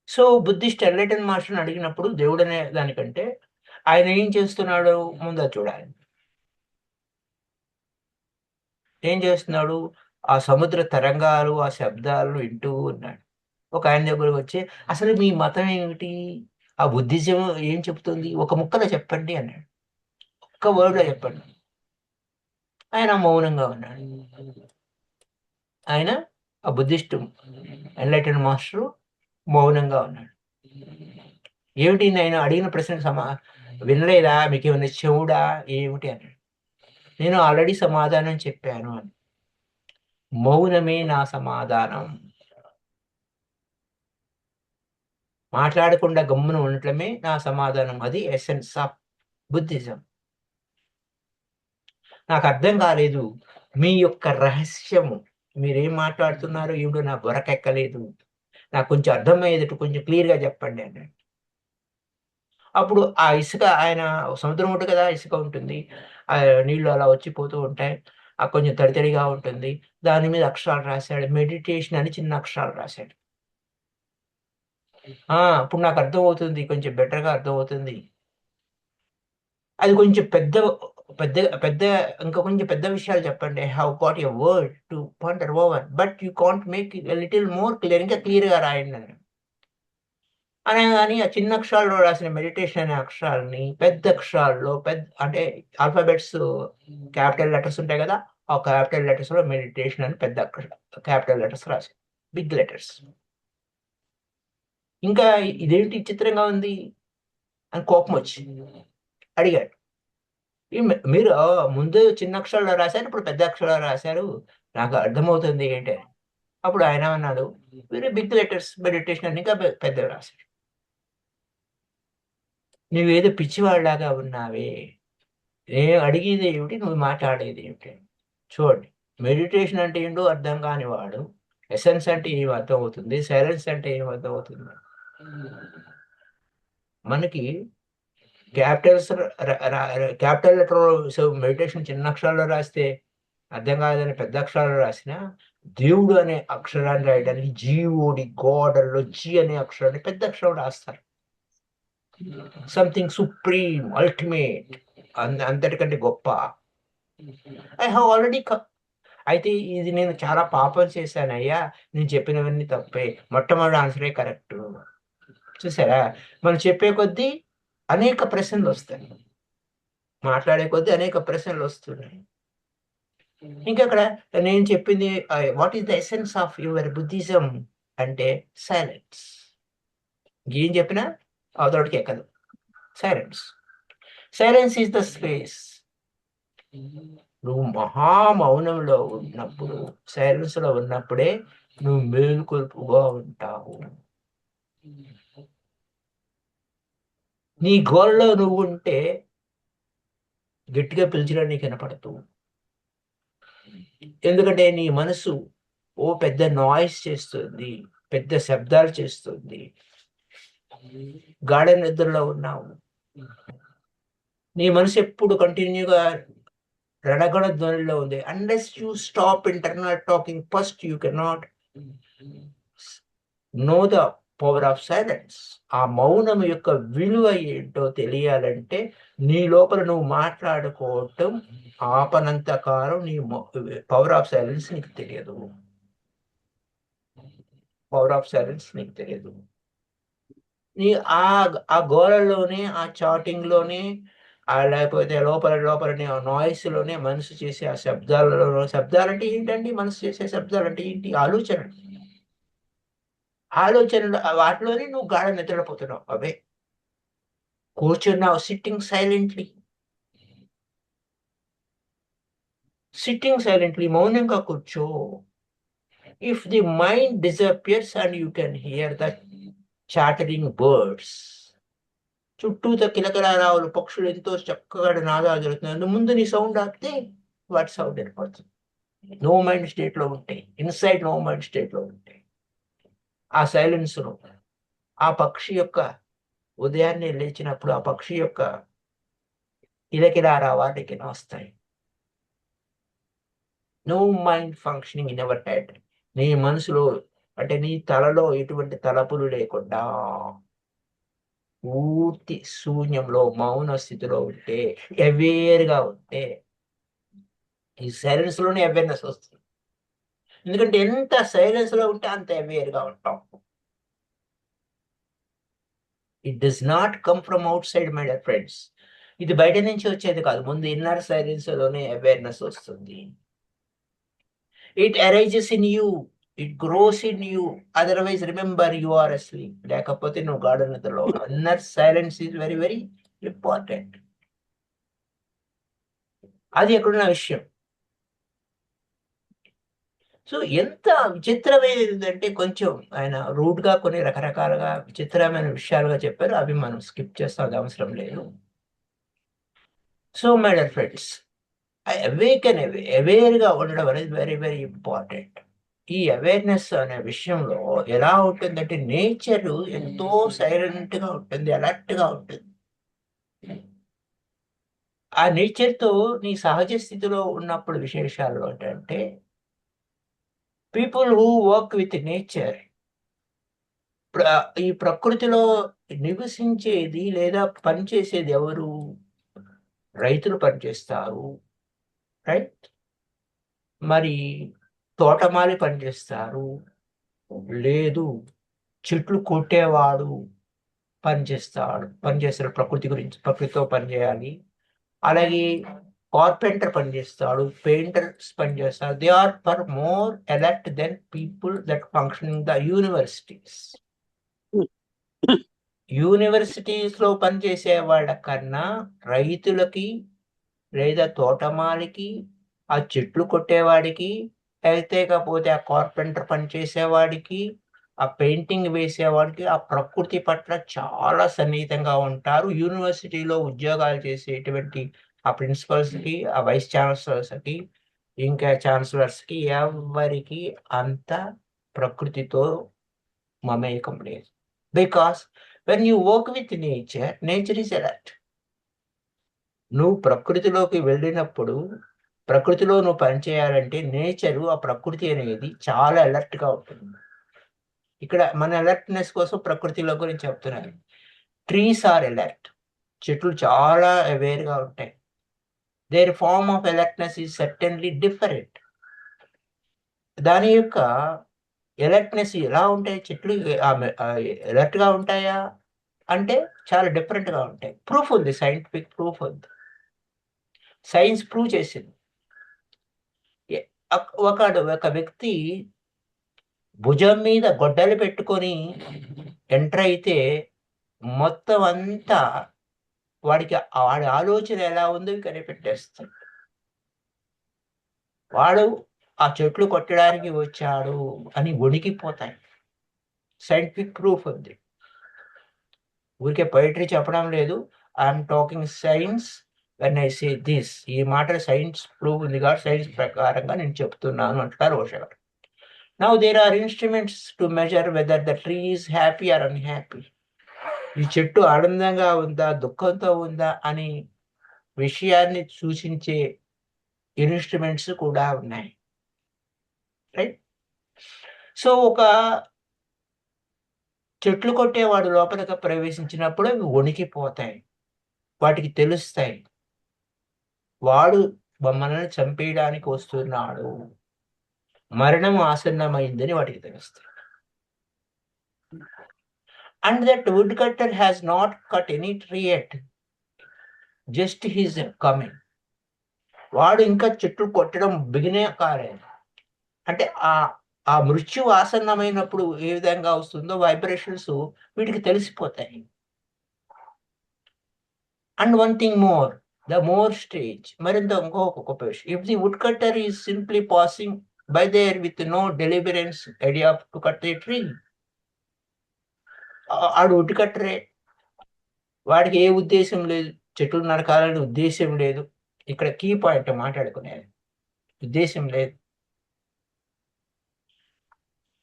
సో బుద్ధిస్ట్ ఎన్లైటెండ్ మాస్టర్ని అడిగినప్పుడు దేవుడు అనే దానికంటే ఆయన ఏం చేస్తున్నాడు ముందు చూడాలి. ఏం చేస్తున్నాడు, ఆ సముద్ర తరంగాలు, ఆ శబ్దాలను వింటూ ఉన్నాడు. ఒక ఆయన దగ్గరకు వచ్చి అసలు మీ మతం ఏమిటి, ఆ బుద్ధిజం ఏం చెప్తుంది, ఒక ముక్కలో చెప్పండి అన్నాడు. ఒక్క వర్డ్లో చెప్పండి. ఆయన మౌనంగా ఉన్నాడు. ఆయన ఆ బుద్ధిస్ట్ ఎన్లైటెండ్ మాస్టరు మౌనంగా ఉన్నాడు. ఏమిటి ఆయన అడిగిన ప్రశ్నకు వినలేదా, మీకు ఏమైనా చెవుడా ఏమిటి అన్నాడు. నేను ఆల్రెడీ సమాధానం చెప్పాను అని. మౌనమే నా సమాధానం. మాట్లాడకుండా గమ్మున ఉండటమే నా సమాధానం. అది ఎసెన్స్ ఆఫ్ బుద్ధిజం. నాకు అర్థం కాలేదు మీ యొక్క రహస్యము, మీరేం మాట్లాడుతున్నారు ఏమిటో నాకు బొరకెక్కలేదు, నాకు కొంచెం అర్థమయ్యేటట్టు కొంచెం క్లియర్గా చెప్పండి అన్నాడు. అప్పుడు ఆ ఇసుక, ఆయన సముద్రం ఉంటుంది కదా, ఇసుక ఉంటుంది, ఆ నీళ్లు అలా వచ్చిపోతూ ఉంటాయి, ఆ కొంచెం తడితడిగా ఉంటుంది. దాని మీద అక్షరాలు రాశాడు, మెడిటేషన్ అని చిన్న అక్షరాలు రాశాడు. అప్పుడు నాకు అర్థమవుతుంది, కొంచెం బెటర్గా అర్థమవుతుంది. అది కొంచెం పెద్ద ఇంకా కొంచెం పెద్ద విషయాలు చెప్పండి. I have got a word to ponder over, but you can't make little more clear, ఇంకా క్లియర్గా రాయండి అని. కానీ ఆ చిన్న అక్షరాల్లో రాసిన మెడిటేషన్ అనే అక్షరాలని పెద్ద అక్షరాల్లో, అంటే ఆల్ఫాబెట్స్ క్యాపిటల్ లెటర్స్ ఉంటాయి కదా, ఆ క్యాపిటల్ లెటర్స్ లో మెడిటేషన్ అని పెద్ద క్యాపిటల్ లెటర్స్ రాశారు, బిగ్ లెటర్స్. ఇంకా ఇదేంటి చిత్రంగా ఉంది అని కోపం వచ్చింది. అడిగాడు, మీరు ముందు చిన్న అక్షరాల్లో రాశారు, ఇప్పుడు పెద్ద అక్షరాలు రాశారు, నాకు అర్థమవుతుంది ఏంటి. అప్పుడు ఆయన అన్నాడు, మీరు బిగ్ లెటర్స్ మెడిటేషన్ అని ఇంకా పెద్దవి రాశారు. నువ్వేదో పిచ్చివాళ్ళలాగా ఉన్నావే, నేను అడిగేది ఏమిటి, నువ్వు మాట్లాడేది ఏమిటి. చూడండి, మెడిటేషన్ అంటే ఏంటో అర్థం కాని వాడు ఎసెన్స్ అంటే ఏం అర్థం అవుతుంది, సైలెన్స్ అంటే ఏం అర్థం అవుతుంది. మనకి క్యాపిటల్ లెటర్ మెడిటేషన్ చిన్న అక్షరాల్లో రాస్తే అర్థం కాదని పెద్ద అక్షరాల్లో రాసిన, దేవుడు అనే అక్షరాన్ని రాయడానికి జీవుడి గోడల్లో జీ అనే అక్షరాన్ని పెద్ద అక్షరం రాస్తారు. సంథింగ్ సుప్రీం, అల్టిమేట్, అంతటికంటే గొప్ప. ఐ హావ్ ఆల్రెడీ అయితే ఇది నేను చాలా పాపం చేశాను అయ్యా, నేను చెప్పినవన్నీ తప్పే, మొట్టమొదటి ఆన్సరే కరెక్ట్. చూసారా, మనం చెప్పే కొద్దీ అనేక ప్రశ్నలు వస్తాయి, మాట్లాడే కొద్దీ అనేక ప్రశ్నలు వస్తున్నాయి. ఇంకా అక్కడ నేను చెప్పింది what is the essence of your Buddhism అంటే సైలెన్స్. ఏం చెప్పినా అవతోడికి ఎక్కదు. Silence is the space. నువ్వు మహామౌనంలో ఉన్నప్పుడు, సైలెన్స్ లో ఉన్నప్పుడే నువ్వు మేలుకొల్పుగా ఉంటావు. నీ గోల్లో నువ్వు ఉంటే గట్టిగా పిలిచినా నీకు వినపడదు. ఎందుకంటే నీ మనసు పెద్ద నాయిస్ చేస్తుంది, పెద్ద శబ్దాలు చేస్తుంది. గాఢ నిద్రలో ఉన్నావు, నీ మనసు ఎప్పుడు కంటిన్యూగా రణగణ ధ్వనిలో ఉంది. Unless you stop internal talking first you cannot know the power of silence. ఆ మౌనం యొక్క విలువ ఏంటో తెలియాలంటే నీ లోపల నువ్వు మాట్లాడుకోవటం ఆపనంత కాలం నీ పవర్ ఆఫ్ సైలెన్స్ నీకు తెలియదు. పవర్ ఆఫ్ సైలెన్స్ నీకు తెలియదు. నీ ఆ గోలలోనే, ఆ చాటింగ్ లోనే, లేకపోతే లోపల నాయిస్ లోనే మనసు చేసే ఆ శబ్దాలలో, శబ్దాలంటే ఏంటండి? మనసు చేసే శబ్దాలంటే ఏంటి? ఆలోచనలు వాటిలోనే నువ్వు గాఢ నిద్రపోతున్నావు. అవే కూర్చున్నావు, సిట్టింగ్ సైలెంట్లీ మౌనంగా కూర్చో. If the mind disappears and you can hear the chattering birds, చుట్టూతో కిలకిలారావులు, పక్షులు ఎంతో చక్కగా నాదాలు జరుగుతున్నాయి. ముందు నీ సౌండ్ ఆపితే వాటి సౌండ్ ఏర్పడుతుంది. నో మైండ్ స్టేట్ లో ఉంటాయి, ఇన్సైడ్ నో మైండ్ స్టేట్ లో ఉంటాయి. ఆ సైలెన్స్ లో ఆ పక్షి యొక్క ఉదయాన్నే లేచినప్పుడు ఆ పక్షి యొక్క కిలకిలారావాటికి వస్తాయి. No mind functioning in our head. నీ మనసులో అంటే నీ తలలో ఎటువంటి తలపులు లేకుండా పూర్తి శూన్యంలో మౌన స్థితిలో ఉంటే, అవేర్గా ఉంటే, ఈ సైలెన్స్ లోనే అవేర్నెస్ వస్తుంది. ఎందుకంటే ఎంత సైలెన్స్ లో ఉంటే అంత అవేర్గా ఉంటాం. It does not come from outside my dear friends. ఇది బయట నుంచి వచ్చేది కాదు, ముందు ఇన్నర్ సైలెన్స్ లోనే అవేర్నెస్ వస్తుంది. It arises in you, it grows in you. Otherwise remember you are asleep. లేకపోతే నువ్వు గాఢ నిద్రలో. Inner silence is very very important. అది ఎక్కడున్న విషయం. సో ఎంత విచిత్రమైనదంటే, కొంచెం ఆయన రూడ్గా కొన్ని రకరకాలుగా విచిత్రమైన విషయాలుగా చెప్పారు. అవి మనం స్కిప్ చేస్తాం, అది అవసరం లేదు. సో మై డియర్ ఫ్రెండ్స్, అవేర్గా ఉండడం అనేది వెరీ వెరీ ఇంపార్టెంట్. ఈ అవేర్నెస్ అనే విషయంలో ఎలా ఉంటుందంటే, నేచర్ ఎంతో సైలెంట్ గా ఉంటుంది, అలర్ట్ గా ఉంటుంది. ఆ నేచర్తో నీ సహజ స్థితిలో ఉన్నప్పుడు విశేషాలు ఏంటంటే, people who work with nature, ఈ ప్రకృతిలో నివసించేది లేదా పనిచేసేది ఎవరు? రైతులు పనిచేస్తారు, రైట్? మరి తోటమాలి పనిచేస్తారు, లేదు చెట్లు కొట్టేవాడు పనిచేస్తాడు, ప్రకృతితో పనిచేయాలి. అలాగే కార్పెంటర్ పనిచేస్తాడు, పెయింటర్స్ పనిచేస్తారు. They are far more alert than people that functioning the universities. Universities లో పనిచేసే వాళ్ళ కన్నా రైతులకి లేదా తోటమాలికి, ఆ చెట్లు కొట్టేవాడికి, అయితే కాకపోతే ఆ కార్పెంటర్ పనిచేసేవాడికి, ఆ పెయింటింగ్ వేసేవాడికి ఆ ప్రకృతి పట్ల చాలా సన్నిహితంగా ఉంటారు. యూనివర్సిటీలో ఉద్యోగాలు చేసేటువంటి ఆ ప్రిన్సిపల్స్కి, ఆ వైస్ ఛాన్సలర్స్కి, ఇంకా ఛాన్సలర్స్కి ఎవరికి అంత ప్రకృతితో మమేకం లేదు. Because when you work with nature is alert. నువ్వు ప్రకృతిలోకి వెళ్ళినప్పుడు, ప్రకృతిలో నువ్వు పనిచేయాలంటే నేచరు, ఆ ప్రకృతి అనేది చాలా అలర్ట్గా ఉంటుంది. ఇక్కడ మన అలర్ట్నెస్ కోసం ప్రకృతిలో గురించి చెప్తున్నాను. Trees are alert. చెట్లు చాలా అవేర్గా ఉంటాయి. Their form of alertness is certainly different. దాని యొక్క అలర్ట్నెస్ ఎలా ఉంటాయి? చెట్లు అలర్ట్గా ఉంటాయా అంటే చాలా డిఫరెంట్గా ఉంటాయి. ప్రూఫ్ ఉంది, సైంటిఫిక్ ప్రూఫ్ ఉంది. సైన్స్ ప్రూవ్ చేసింది. ఒక వ్యక్తి భుజం మీద గొడ్డలు పెట్టుకొని ఎంటర్ అయితే మొత్తం అంతా వాడి ఆలోచన ఎలా ఉందో కనిపెట్టేస్తాడు. వాడు ఆ చెట్లు కొట్టడానికి వచ్చాడు అని వణికిపోతాయి. సైంటిఫిక్ ప్రూఫ్ ఉంది. ఊరికే పోయిటరీ చెప్పడం లేదు. I'm talking science when I say this. ఈ మాట సైన్స్ ప్రూవ్ ఉంది కాబట్టి సైన్స్ ప్రకారంగా నేను చెప్తున్నాను అంటారు ఓషో గారు. Now there are instruments to measure whether the tree is happy or unhappy. ఈ చెట్టు ఆనందంగా ఉందా, దుఃఖంతో ఉందా అని విషయాన్ని సూచించే ఇన్స్ట్రుమెంట్స్ కూడా ఉన్నాయి, రైట్? సో ఒక చెట్లు కొట్టేవాడు లోపలికి ప్రవేశించినప్పుడు అవి వణికిపోతాయి, వాటికి తెలుస్తాయి వాడు మనల్ని చంపేయడానికి వస్తున్నాడు, మరణం ఆసన్నమైందని వాటికి తెలుస్తుంది. And that woodcutter has not cut any tree yet, just his coming. వాడు ఇంకా చెట్లు కొట్టడం బిగినే కాలేదు. అంటే ఆ మృత్యు ఆసన్నమైనప్పుడు ఏ విధంగా వస్తుందో వైబ్రేషన్స్ వీటికి తెలిసిపోతాయి. And one thing more, the more stage, మరింత ఇంకొక విషయం, if the wood cutter is simply passing by there with no deliberate idea to cut the tree, ఆడు వుడ్ కట్టరే, వాడికి ఏ ఉద్దేశం లేదు, చెట్లు నరకాలని ఉద్దేశం లేదు. ఇక్కడ కీ పాయింట్ మాట్లాడుకునేది, ఉద్దేశం లేదు.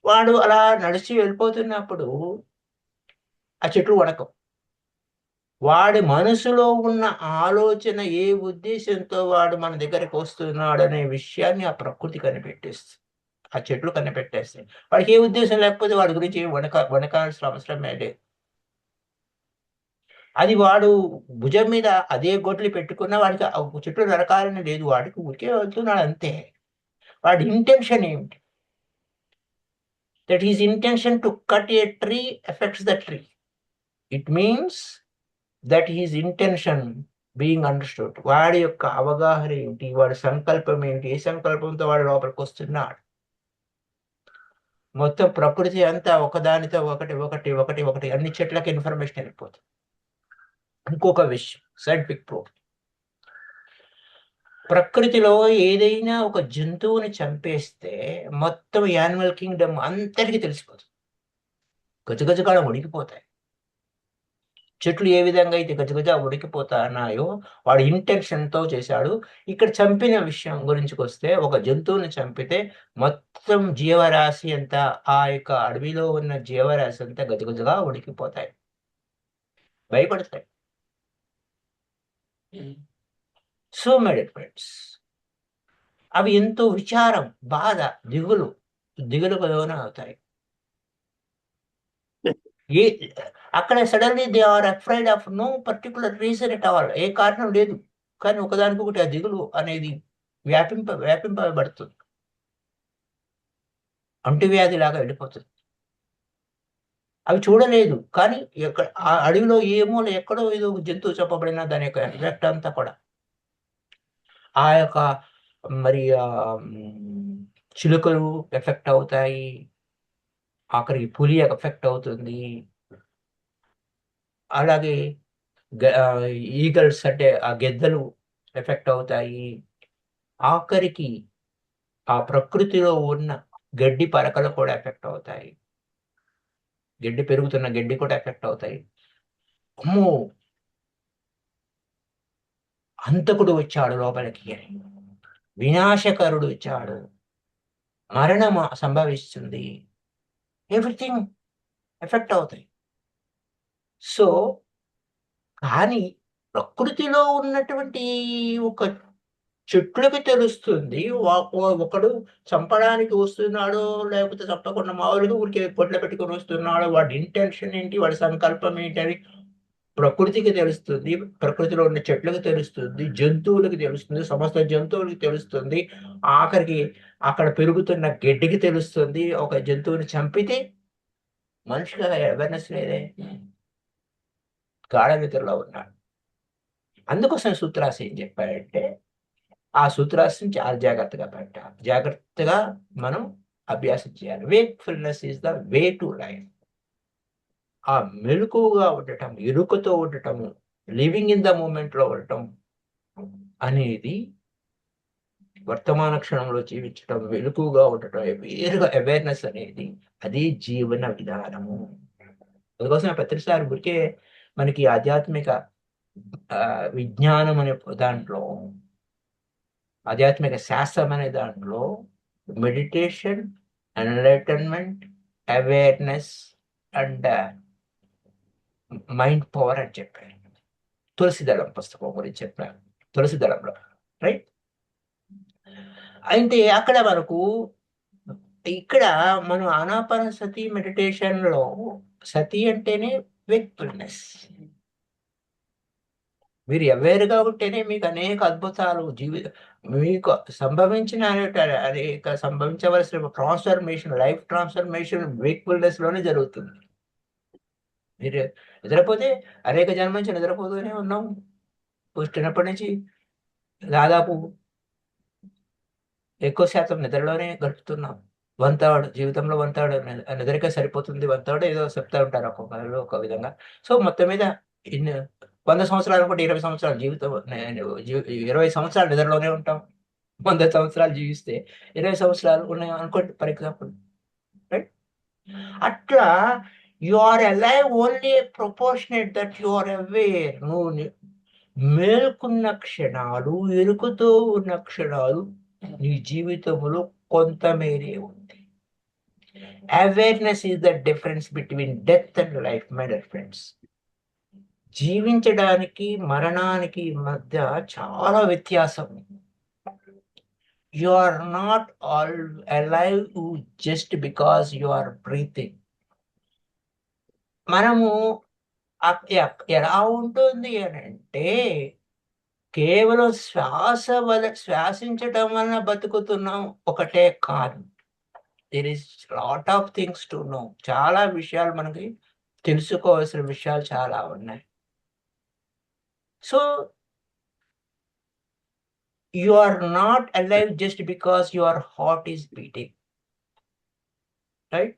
వాడు అలా నడిచి వెళ్ళిపోతున్నప్పుడు ఆ చెట్లు వణకం. వాడి మనసులో ఉన్న ఆలోచన, ఏ ఉద్దేశంతో వాడు మన దగ్గరికి వస్తున్నాడు అనే విషయాన్ని ఆ ప్రకృతి కనిపెట్టేస్తుంది, ఆ చెట్లు కనిపెట్టేస్తాయి. వాడికి ఏ ఉద్దేశం లేకపోతే వాడి గురించి వణకాల్సిన అవసరమే లేదు. అది వాడు భుజం మీద అదే గొడ్లు పెట్టుకున్న వాడికి చెట్లు నరకాలని లేదు, వాడికి ఊరికే వెళ్తున్నాడు అంతే. వాడి ఇంటెన్షన్ ఏమిటి? that his intention to cut a tree affects the tree. It means that his intention being understood. వాడి యొక్క అవగాహన ఏమిటి, వాడి సంకల్పం ఏమిటి, ఏ సంకల్పంతో వాడు లోపలికి వస్తున్నాడు. మొత్తం ప్రకృతి అంతా ఒకదానితో ఒకటి ఒకటి ఒకటి ఒకటి అన్ని చెట్లకి ఇన్ఫర్మేషన్ వెళ్ళిపోతుంది. ఇంకొక విషయం, సైంటిఫిక్ ప్రూఫ్, ప్రకృతిలో ఏదైనా ఒక జంతువుని చంపేస్తే మొత్తం యానిమల్ కింగ్డమ్ అందరికీ తెలిసిపోతుంది, గజగజగా ఉడికిపోతాయి. చెట్లు ఏ విధంగా అయితే గజగజ ఉడికిపోతున్నాయో వాడు ఇంటెన్షన్తో చేశాడు. ఇక్కడ చంపిన విషయం గురించి వస్తే, ఒక జంతువుని చంపితే మొత్తం జీవరాశి అంతా, ఆ యొక్క అడవిలో ఉన్న జీవరాశి అంతా గజగజగా ఉడికిపోతాయి, భయపడతాయి. సో మై డియర్ ఫ్రెండ్స్, అవి ఎంతో విచారం, బాధ, దిగులుకు లోన అవుతాయి. అక్కడ suddenly they are afraid of no particular reason at all, ఏ కారణం లేదు, కానీ ఒకదానికి ఒకటి ఆ దిగులు అనేది వ్యాపింపబడుతుంది, అంటువ్యాధి లాగా వెళ్ళిపోతుంది. అవి చూడలేదు, కానీ ఆ అడవిలో ఏమో ఎక్కడో ఏదో జంతువు చెప్పబడినా దాని యొక్క ఎఫెక్ట్ అంతా కూడా ఆ యొక్క మరి చిలుకలు ఎఫెక్ట్ అవుతాయి, ఆఖరికి పులి ఎఫెక్ట్ అవుతుంది, అలాగే ఈగల్స్ అంటే ఆ గెద్దలు ఎఫెక్ట్ అవుతాయి, ఆఖరికి ఆ ప్రకృతిలో ఉన్న గడ్డి పరకలు కూడా ఎఫెక్ట్ అవుతాయి, గడ్డి పెరుగుతున్న గడ్డి కూడా ఎఫెక్ట్ అవుతాయి. అమ్మో, హంతకుడు వచ్చాడు లోపలికి అని, వినాశకరుడు వచ్చాడు, మరణం సంభవిస్తుంది, ఎవ్రీథింగ్ ఎఫెక్ట్ అవుతాయి. సో కానీ ప్రకృతిలో ఉన్నటువంటి ఒక చెట్లకి తెలుస్తుంది, ఒకడు చంపడానికి వస్తున్నాడో లేకపోతే చంపకుండా మామూలుగా ఊరికి పొట్ల పెట్టుకొని వస్తున్నాడో, వాడి ఇంటెన్షన్ ఏంటి, వాడి సంకల్పం ఏంటి అని ప్రకృతికి తెలుస్తుంది, ప్రకృతిలో ఉన్న చెట్లకు తెలుస్తుంది, జంతువులకు తెలుస్తుంది, సమస్త జంతువులకు తెలుస్తుంది, ఆఖరికి అక్కడ పెరుగుతున్న గడ్డికి తెలుస్తుంది. ఒక జంతువుని చంపితే మనిషిగా అవేర్నెస్ లేదే, గాఢ నిద్రలో ఉన్నాడు. అందుకోసం సూత్రాస్ ఏం చెప్పాడంటే, ఆ సూత్రాస్ని చాలా జాగ్రత్తగా పెట్టాలి, జాగ్రత్తగా మనం అభ్యాసం చేయాలి. Wakefulness is the way to life. ఆ మెలకువగా ఉండటం, ఎరుకతో ఉండటము, లివింగ్ ఇన్ ద మూమెంట్లో ఉండటం అనేది, వర్తమాన క్షణంలో జీవించటం, మెలకువగా ఉండటం, వేరుగా అవేర్నెస్ అనేది అది జీవన విధానము. అందుకోసం ప్రతిసారి ఊరికే మనకి ఆధ్యాత్మిక విజ్ఞానం అనే దాంట్లో, ఆధ్యాత్మిక శాస్త్రం అనే దాంట్లో meditation, enlightenment, awareness and mind power అని చెప్పారు. తులసిదళం పుస్తకం గురించి చెప్పారు, తులసిదళంలో, రైట్? అయితే అక్కడ మనకు ఇక్కడ మనం ఆనాపాన సతి మెడిటేషన్ లో సతి అంటేనే వేక్ఫుల్నెస్. మీరు అవేర్‌గా ఉంటేనే మీకు అనేక అద్భుతాలు మీకు సంభవించిన అనేక సంభవించవలసిన లైఫ్ ట్రాన్స్‌ఫర్మేషన్ వేక్‌ఫుల్‌నెస్‌లోనే జరుగుతుంది. మీరు నిద్రపోతే అనేక జన్మల నుంచి నిద్రపోతూనే ఉన్నాం. పుట్టినప్పటి నుంచి దాదాపు ఎక్కువ శాతం నిద్రలోనే గడుపుతున్నాం. జీవితంలో నిద్రకే సరిపోతుంది. ఏదో చెప్తా ఉంటారు ఒక్కొక్కళ్ళు ఒక విధంగా. సో, మొత్తం మీద 100 సంవత్సరాలు అనుకుంటే 20 సంవత్సరాలు జీవితం 20 సంవత్సరాలు నిద్రలోనే ఉంటాం. 100 సంవత్సరాలు జీవిస్తే 20 సంవత్సరాలు ఉన్నాయి అనుకోండి ఫర్ ఎగ్జాంపుల్. రైట్? అట్లా you are alive only proportionate that you are aware. నువ్వు మేల్కొన్న క్షణాలు, ఎరుకుతూ ఉన్న క్షణాలు నీ జీవితంలో కొంతమేరే ఉంది. Awareness is the difference between death and life, my dear friends. జీవించడానికి మరణానికి మధ్య చాలా వ్యత్యాసం. You are not all alive just because you are breathing. మనము ఎలా ఉంటుంది అని అంటే కేవలం శ్వాసించటం వలన బతుకుతున్నాం ఒకటే కాదు. There is lot of things to know. చాలా విషయాలు మనకి తెలుసుకోవాల్సిన విషయాలు చాలా ఉన్నాయి. So you are not alive just because your heart is beating. Right?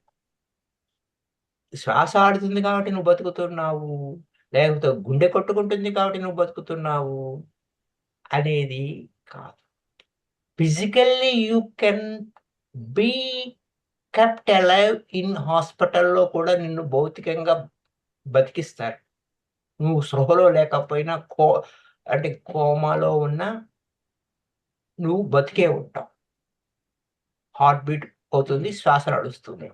శ్వాస ఆడుతుంది కాబట్టి నువ్వు బతుకుతున్నావు, లేకపోతే గుండె కొట్టుకుంటుంది కాబట్టి నువ్వు బతుకుతున్నావు అనేది కాదు. Physically you can be kept alive in హాస్పిటల్లో కూడా నిన్ను భౌతికంగా బతికిస్తారు. నువ్వు స్పృహలో లేకపోయినా అంటే కోమాలో ఉన్నా నువ్వు బతికే ఉంటావు. హార్ట్ బీట్ అవుతుంది, శ్వాస నడుస్తుంది.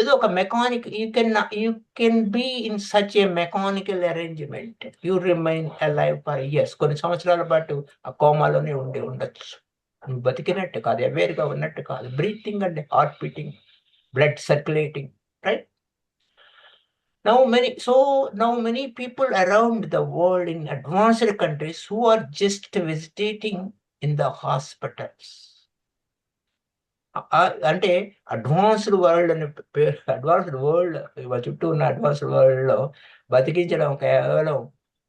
ఇది ఒక mechanic. You can be in such a mechanical arrangement. You remain alive for years. కొన్ని సంవత్సరాల పాటు ఆ కోమాలోనే ఉండొచ్చు. నువ్వు బతికినట్టు కాదు, అవేర్గా ఉన్నట్టు కాదు. Breathing and heart beating, blood circulating. Right? Now many people around the world in advanced countries who are just visitating in the hospitals. అంటే అడ్వాన్స్డ్ వరల్డ్ అనే పేరు, అడ్వాన్స్డ్ వరల్డ్, చుట్టూ ఉన్న అడ్వాన్స్డ్ వరల్డ్లో బతికించడం కేవలం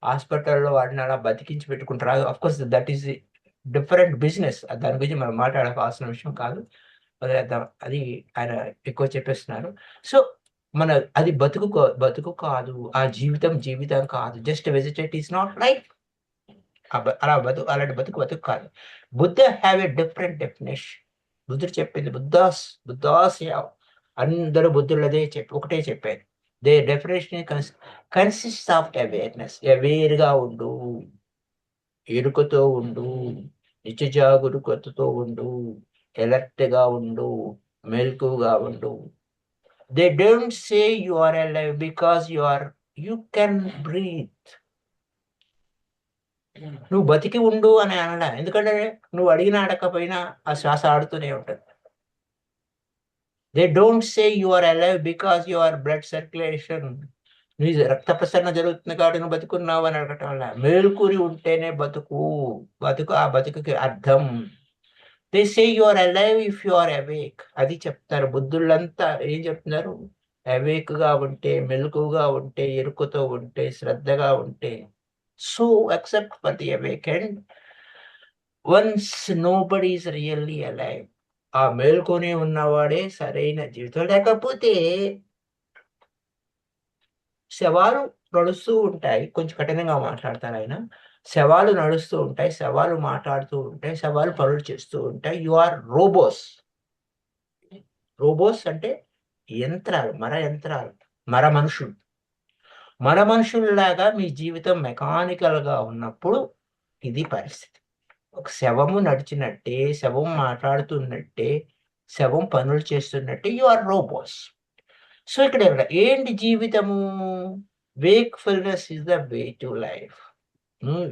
హాస్పిటల్లో వాటిని అలా బతికించి పెట్టుకుంటారు. Of course that is different business. దాని గురించి మనం మాట్లాడాల్సిన విషయం కాదు. అది ఆయన ఎక్కువ చెప్పేస్తున్నారు. సో అది బతుకు కాదు, ఆ జీవితం కాదు. Just vegetate is not life. అలాంటి బతుకు కాదు. Buddha have a different definition. బుద్ధుడు చెప్పింది బుద్ధాస్ అందరూ బుద్ధులదే ఒకటే చెప్పారు. They definition consist of awareness. అవేర్గా ఉండు, ఎరుకతో ఉండు, నిత్య జాగరూకతతో ఉండు, ఎలర్ట్గా ఉండు, మెలకువగా ఉండు. They don't say you are alive because you can breathe. నువ్వు బతికి ఉండు అని అనడా. ఎందుకంటే నువ్వు అడిగిన అడగకపోయినా ఆ శ్వాస ఆడుతూనే ఉంటుంది. They don't say you are alive because your blood circulation, నీ రక్త ప్రసరణ జరుగుతుంది కాబట్టి నువ్వు బతుకున్నావు అని అడగటం వల్ల. మేల్కూరి ఉంటేనే ఆ బతుకుకి అర్థం. They say you are alive if you are awake. అది చెప్తారు బుద్ధుళ్ళంతా. ఏం చెప్తున్నారు? అవేక్గా ఉంటే, మెలకుగా ఉంటే, ఎరుకుతో ఉంటే, శ్రద్ధగా ఉంటే. So except for the awakened once nobody is really alive. ఆ మేల్కొని ఉన్నవాడే సరైన జీవితం. లేకపోతే శవాలు నడుస్తూ ఉంటాయి. కొంచెం కఠినంగా మాట్లాడతారు ఆయన. శవాలు నడుస్తూ ఉంటాయి, శవాలు మాట్లాడుతూ ఉంటాయి, శవాలు పనులు చేస్తూ ఉంటాయి. You are robots. రోబోస్ అంటే యంత్రాలు, మర మనుషుల్లాగా మీ జీవితం మెకానికల్గా ఉన్నప్పుడు ఇది పరిస్థితి. ఒక శవము నడిచినట్టే, శవం మాట్లాడుతున్నట్టే, శవం పనులు చేస్తున్నట్టే యు ఆర్ రోబోస్. సో ఇక్కడ ఏంటి జీవితము? Wakefulness is the way to life.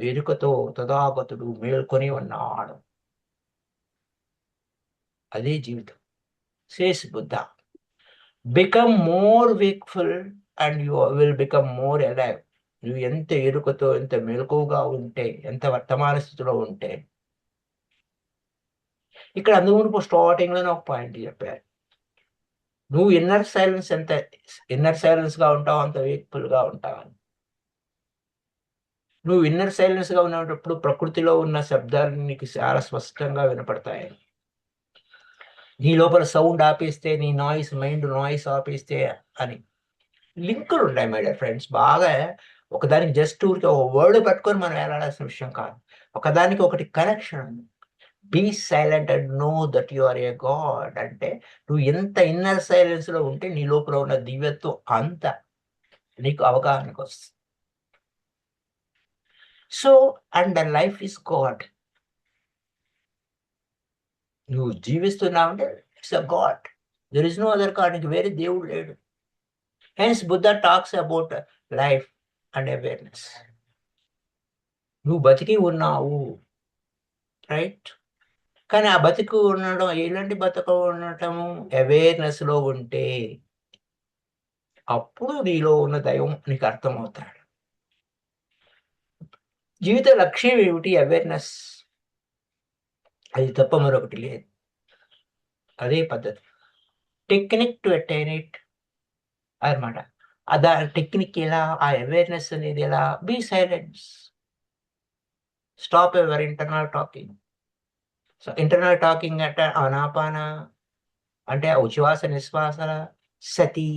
ఎరుకతో తథాగతుడు మేల్కొని ఉన్నాడు. అదే జీవితం. Says Buddha. Become more wakeful and you will become more alive. నువ్వు ఎంత ఎరుకతో, ఎంత మెలకువగా ఉంటే, ఎంత వర్తమాన స్థితిలో ఉంటే. ఇక్కడ అందుకు స్టార్టింగ్ లోనే ఒక పాయింట్ చెప్పారు. నువ్వు ఇన్నర్ సైలెన్స్ గా ఉంటావు, అంత వేక్ఫుల్ గా ఉంటావు. నువ్వు ఇన్నర్ సైలెన్స్ గా ఉన్నప్పుడు ప్రకృతిలో ఉన్న శబ్దాలు నీకు చాలా స్పష్టంగా వినపడతాయి. నీ లోపల సౌండ్ ఆపేస్తే, నీ మైండ్ నాయిస్ ఆపేస్తే అని లింకులు ఉంటాయి మై డియర్ ఫ్రెండ్స్. బాగా ఒకదానికి జస్ట్ ఊరికి ఒక వర్డ్ పట్టుకొని మనం వెళ్ళాల్సిన విషయం కాదు. ఒకదానికి ఒకటి connection. Be silent and know that you are a god అంటే నువ్వు ఎంత ఇన్నర్ సైలెన్స్ లో ఉంటే నీ లోపల ఉన్న దివ్యత్వం అంత నీకు అవగాహనకు వస్తుంది. So and the life is god. నువ్వు జీవిస్తున్నావంటే it's a god. There is no other god. నీకు వేరే దేవుడు లేడు. Hence Buddha talks about life and awareness. నువ్వు బతికి ఉన్నావు, రైట్? కానీ ఆ బతుకు ఉండడం, ఎలాంటి బతుకు ఉండటము? అవేర్నెస్ లో ఉంటే అప్పుడు నీలో ఉన్న దైవం నీకు అర్థమవుతాడు. జీవిత లక్ష్యం ఏమిటి? అవేర్నెస్. అది తప్ప మరొకటి లేదు. అదే పద్ధతి. టెక్నిక్ టు అటైన్ ఇట్ అన్నమాట. అదా టెక్నిక్ ఎలా? ఆ అవేర్నెస్ అనేది ఎలా? Be silence. Stop ever internal talking. So internal talking అంటే అనాపాన అంటే ఉచ్ఛ్వాస నిశ్వాసల సతి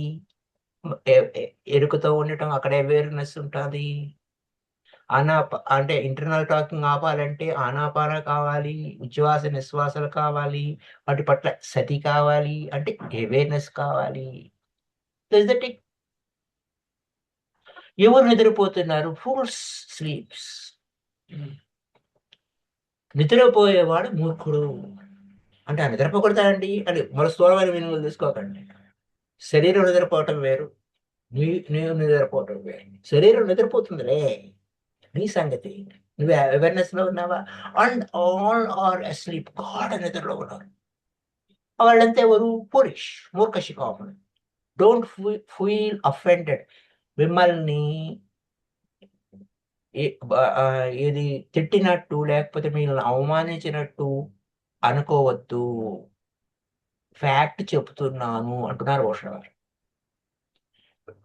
ఎరుకతో ఉండటం, అక్కడ అవేర్నెస్ ఉంటుంది. అంటే ఇంటర్నల్ టాకింగ్ ఆపాలంటే ఆనాపాన కావాలి, ఉచ్ఛ్వాస నిశ్వాసాలు కావాలి, వాటి పట్ల సతి కావాలి, అంటే అవేర్నెస్ కావాలి. ఎవరు నిద్రపోతున్నారు? Fools sleeps. నిద్రపోయేవాడు మూర్ఖుడు. అంటే ఆ నిద్రపోకూడదండి అని మన స్థూలమైన వినుగోలు తీసుకోకండి. శరీరం నిద్రపోవటం వేరు, నీవు నిద్రపోవటం వేరు. శరీరం నిద్రపోతుందిలే, నీ సంగతి. నువ్వు అవేర్నెస్ లో ఉన్నావా? And all are asleep. గాఢ నిద్రలో ఉన్నారు. వాళ్ళంతా ఎవరు? పురుష్, మూర్ఖ శిఖామణి. Don't feel offended. మిమ్మల్ని ఇది తిట్టినట్టు లేకపోతే మిమ్మల్ని అవమానించినట్టు అనుకోవద్దు. ఫ్యాక్ట్ చెప్తున్నాను అంటున్నారు ఓషో గారు.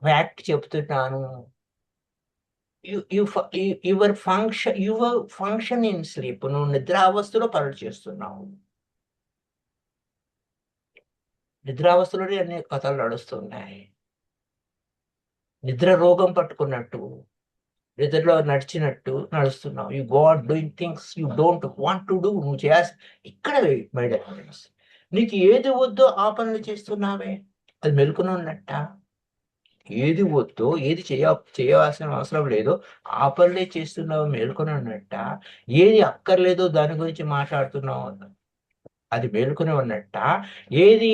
ఫ్యాక్ట్ చెప్తున్నాను. Your function in sleep. నువ్వు నిద్రావస్థలో పనులు చేస్తున్నావు. నిద్రావస్థలోనే అన్ని కథలు నడుస్తున్నాయి. నిద్ర రోగం పట్టుకున్నట్టు, నిద్రలో నడిచినట్టు నడుస్తున్నావు. You go on doing things you don't want to do. నువ్వు చేయాల్సి ఇక్కడ మై డియర్ ఫ్రెండ్స్, నీకు ఏది వద్దో ఆ పనులు చేస్తున్నావే. అది మెలుకుని ఉన్నట్ట. ఏది వద్దో, ఏది చేయవలసిన అవసరం లేదో ఆ పనులే చేస్తున్నావు, మేలుకొని ఉన్నట్ట. ఏది అక్కర్లేదో దాని గురించి మాట్లాడుతున్నావు, అది మేలుకొని ఉన్నట్ట. ఏది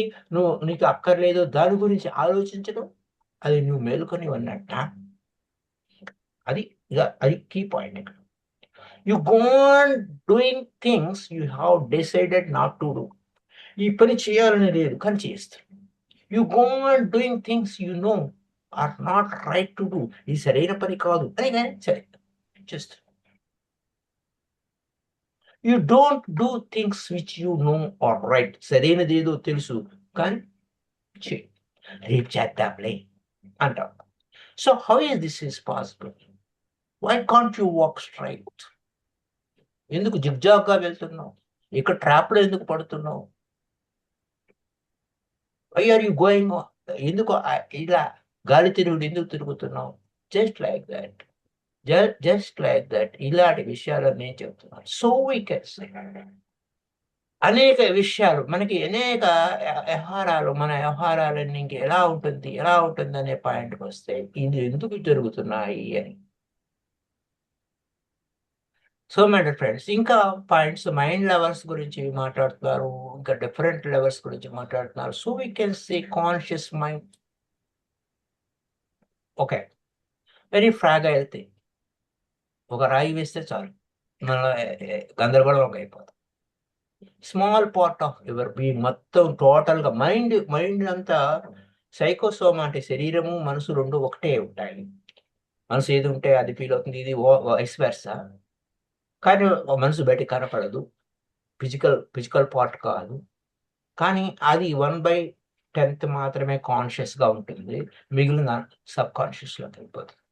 నీకు అక్కర్లేదో దాని గురించి ఆలోచించడం, అది నువ్వు మేలుకొని ఉన్నట్ట. అది కీ పాయింట్ ఇక్కడ. You go on doing things you have decided not to do. ఈ పని చేయాలని లేదు కానీ చేస్తాను. You go on doing things you know are not right to do. ఇది సరైన పని కాదు అని కానీ సరే చేస్తాను. You don't do things which you know are right. సరైనది ఏదో తెలుసు కానీ రేపు చేద్దాంలే అంటాం. So how is this is possible? Why can't you walk straight? ఎందుకు జిగ్జాగ్గా వెళ్తున్నావు? ఇక్కడ ట్రాప్లో ఎందుకు పడుతున్నావు? Why are you going? ఎందుకు ఇలా గాలి తిరుగుడు ఎందుకు తిరుగుతున్నావు? జస్ట్ లైక్ దట్ ఇలాంటి విషయాలు నేను చెప్తున్నాను. సో వీ కెన్ సే అనేక విషయాలు మనకి, అనేక వ్యవహారాలు, మన వ్యవహారాలన్నీ ఇంక ఎలా ఉంటుంది అనే పాయింట్కి వస్తే ఇది ఎందుకు జరుగుతున్నాయి అని. సో మై డియర్ ఫ్రెండ్స్, ఇంకా పాయింట్స్ మైండ్ లెవెల్స్ గురించి మాట్లాడుతున్నారు, ఇంకా డిఫరెంట్ లెవెల్స్ గురించి మాట్లాడుతున్నారు. So we can say conscious mind. Okay, very fragile thing. ఒక రాయి వేస్తే చాలు మన గందరగోళం అయిపోతుంది. Small part of your being, మొత్తం టోటల్ గా మైండ్ అంతా సైకోసోమా అంటే శరీరము మనసు రెండు ఒకటే ఉంటాయి. మనసు ఏది ఉంటే అది ఫీల్ అవుతుంది, ఇది వైస్ వెర్సా. కానీ మనసు బయటకు కనపడదు, ఫిజికల్ పార్ట్ కాదు. కానీ అది 1/10 మాత్రమే కాన్షియస్ గా ఉంటుంది, మిగిలిన సబ్ కాన్షియస్ లోకి వెళ్ళిపోతుంది.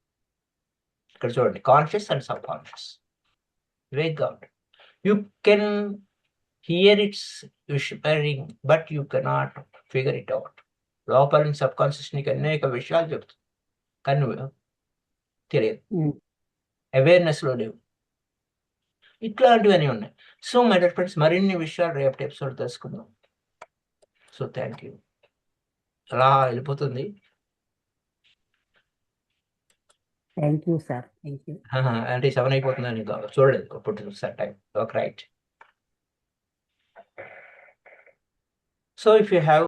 ఇక్కడ చూడండి, కాన్షియస్ అండ్ సబ్ కాన్షియస్ వేగ్గా ఉంటుంది. You can hear it's whispering but you cannot figure it out. లోపల నుంచి సబ్ కాన్షియస్ నీకు అనేక విషయాలు చెప్తుంది, కానీ నువ్వు తెలియదు, అవేర్నెస్ లో లేవు. ఇట్లాంటివన్నీ ఉన్నాయి. సో మై డియర్ ఫ్రెండ్స్, మరిన్ని విషయాలు రేపటి ఎపిసోడ్ తెలుసుకుందాం. So thank you. అలా వెళ్ళిపోతుంది. Thank you sir, thank you. అంటే 7 అయిపోతుందని చూడలేదు అప్పుడు time. Okay, right. So if you have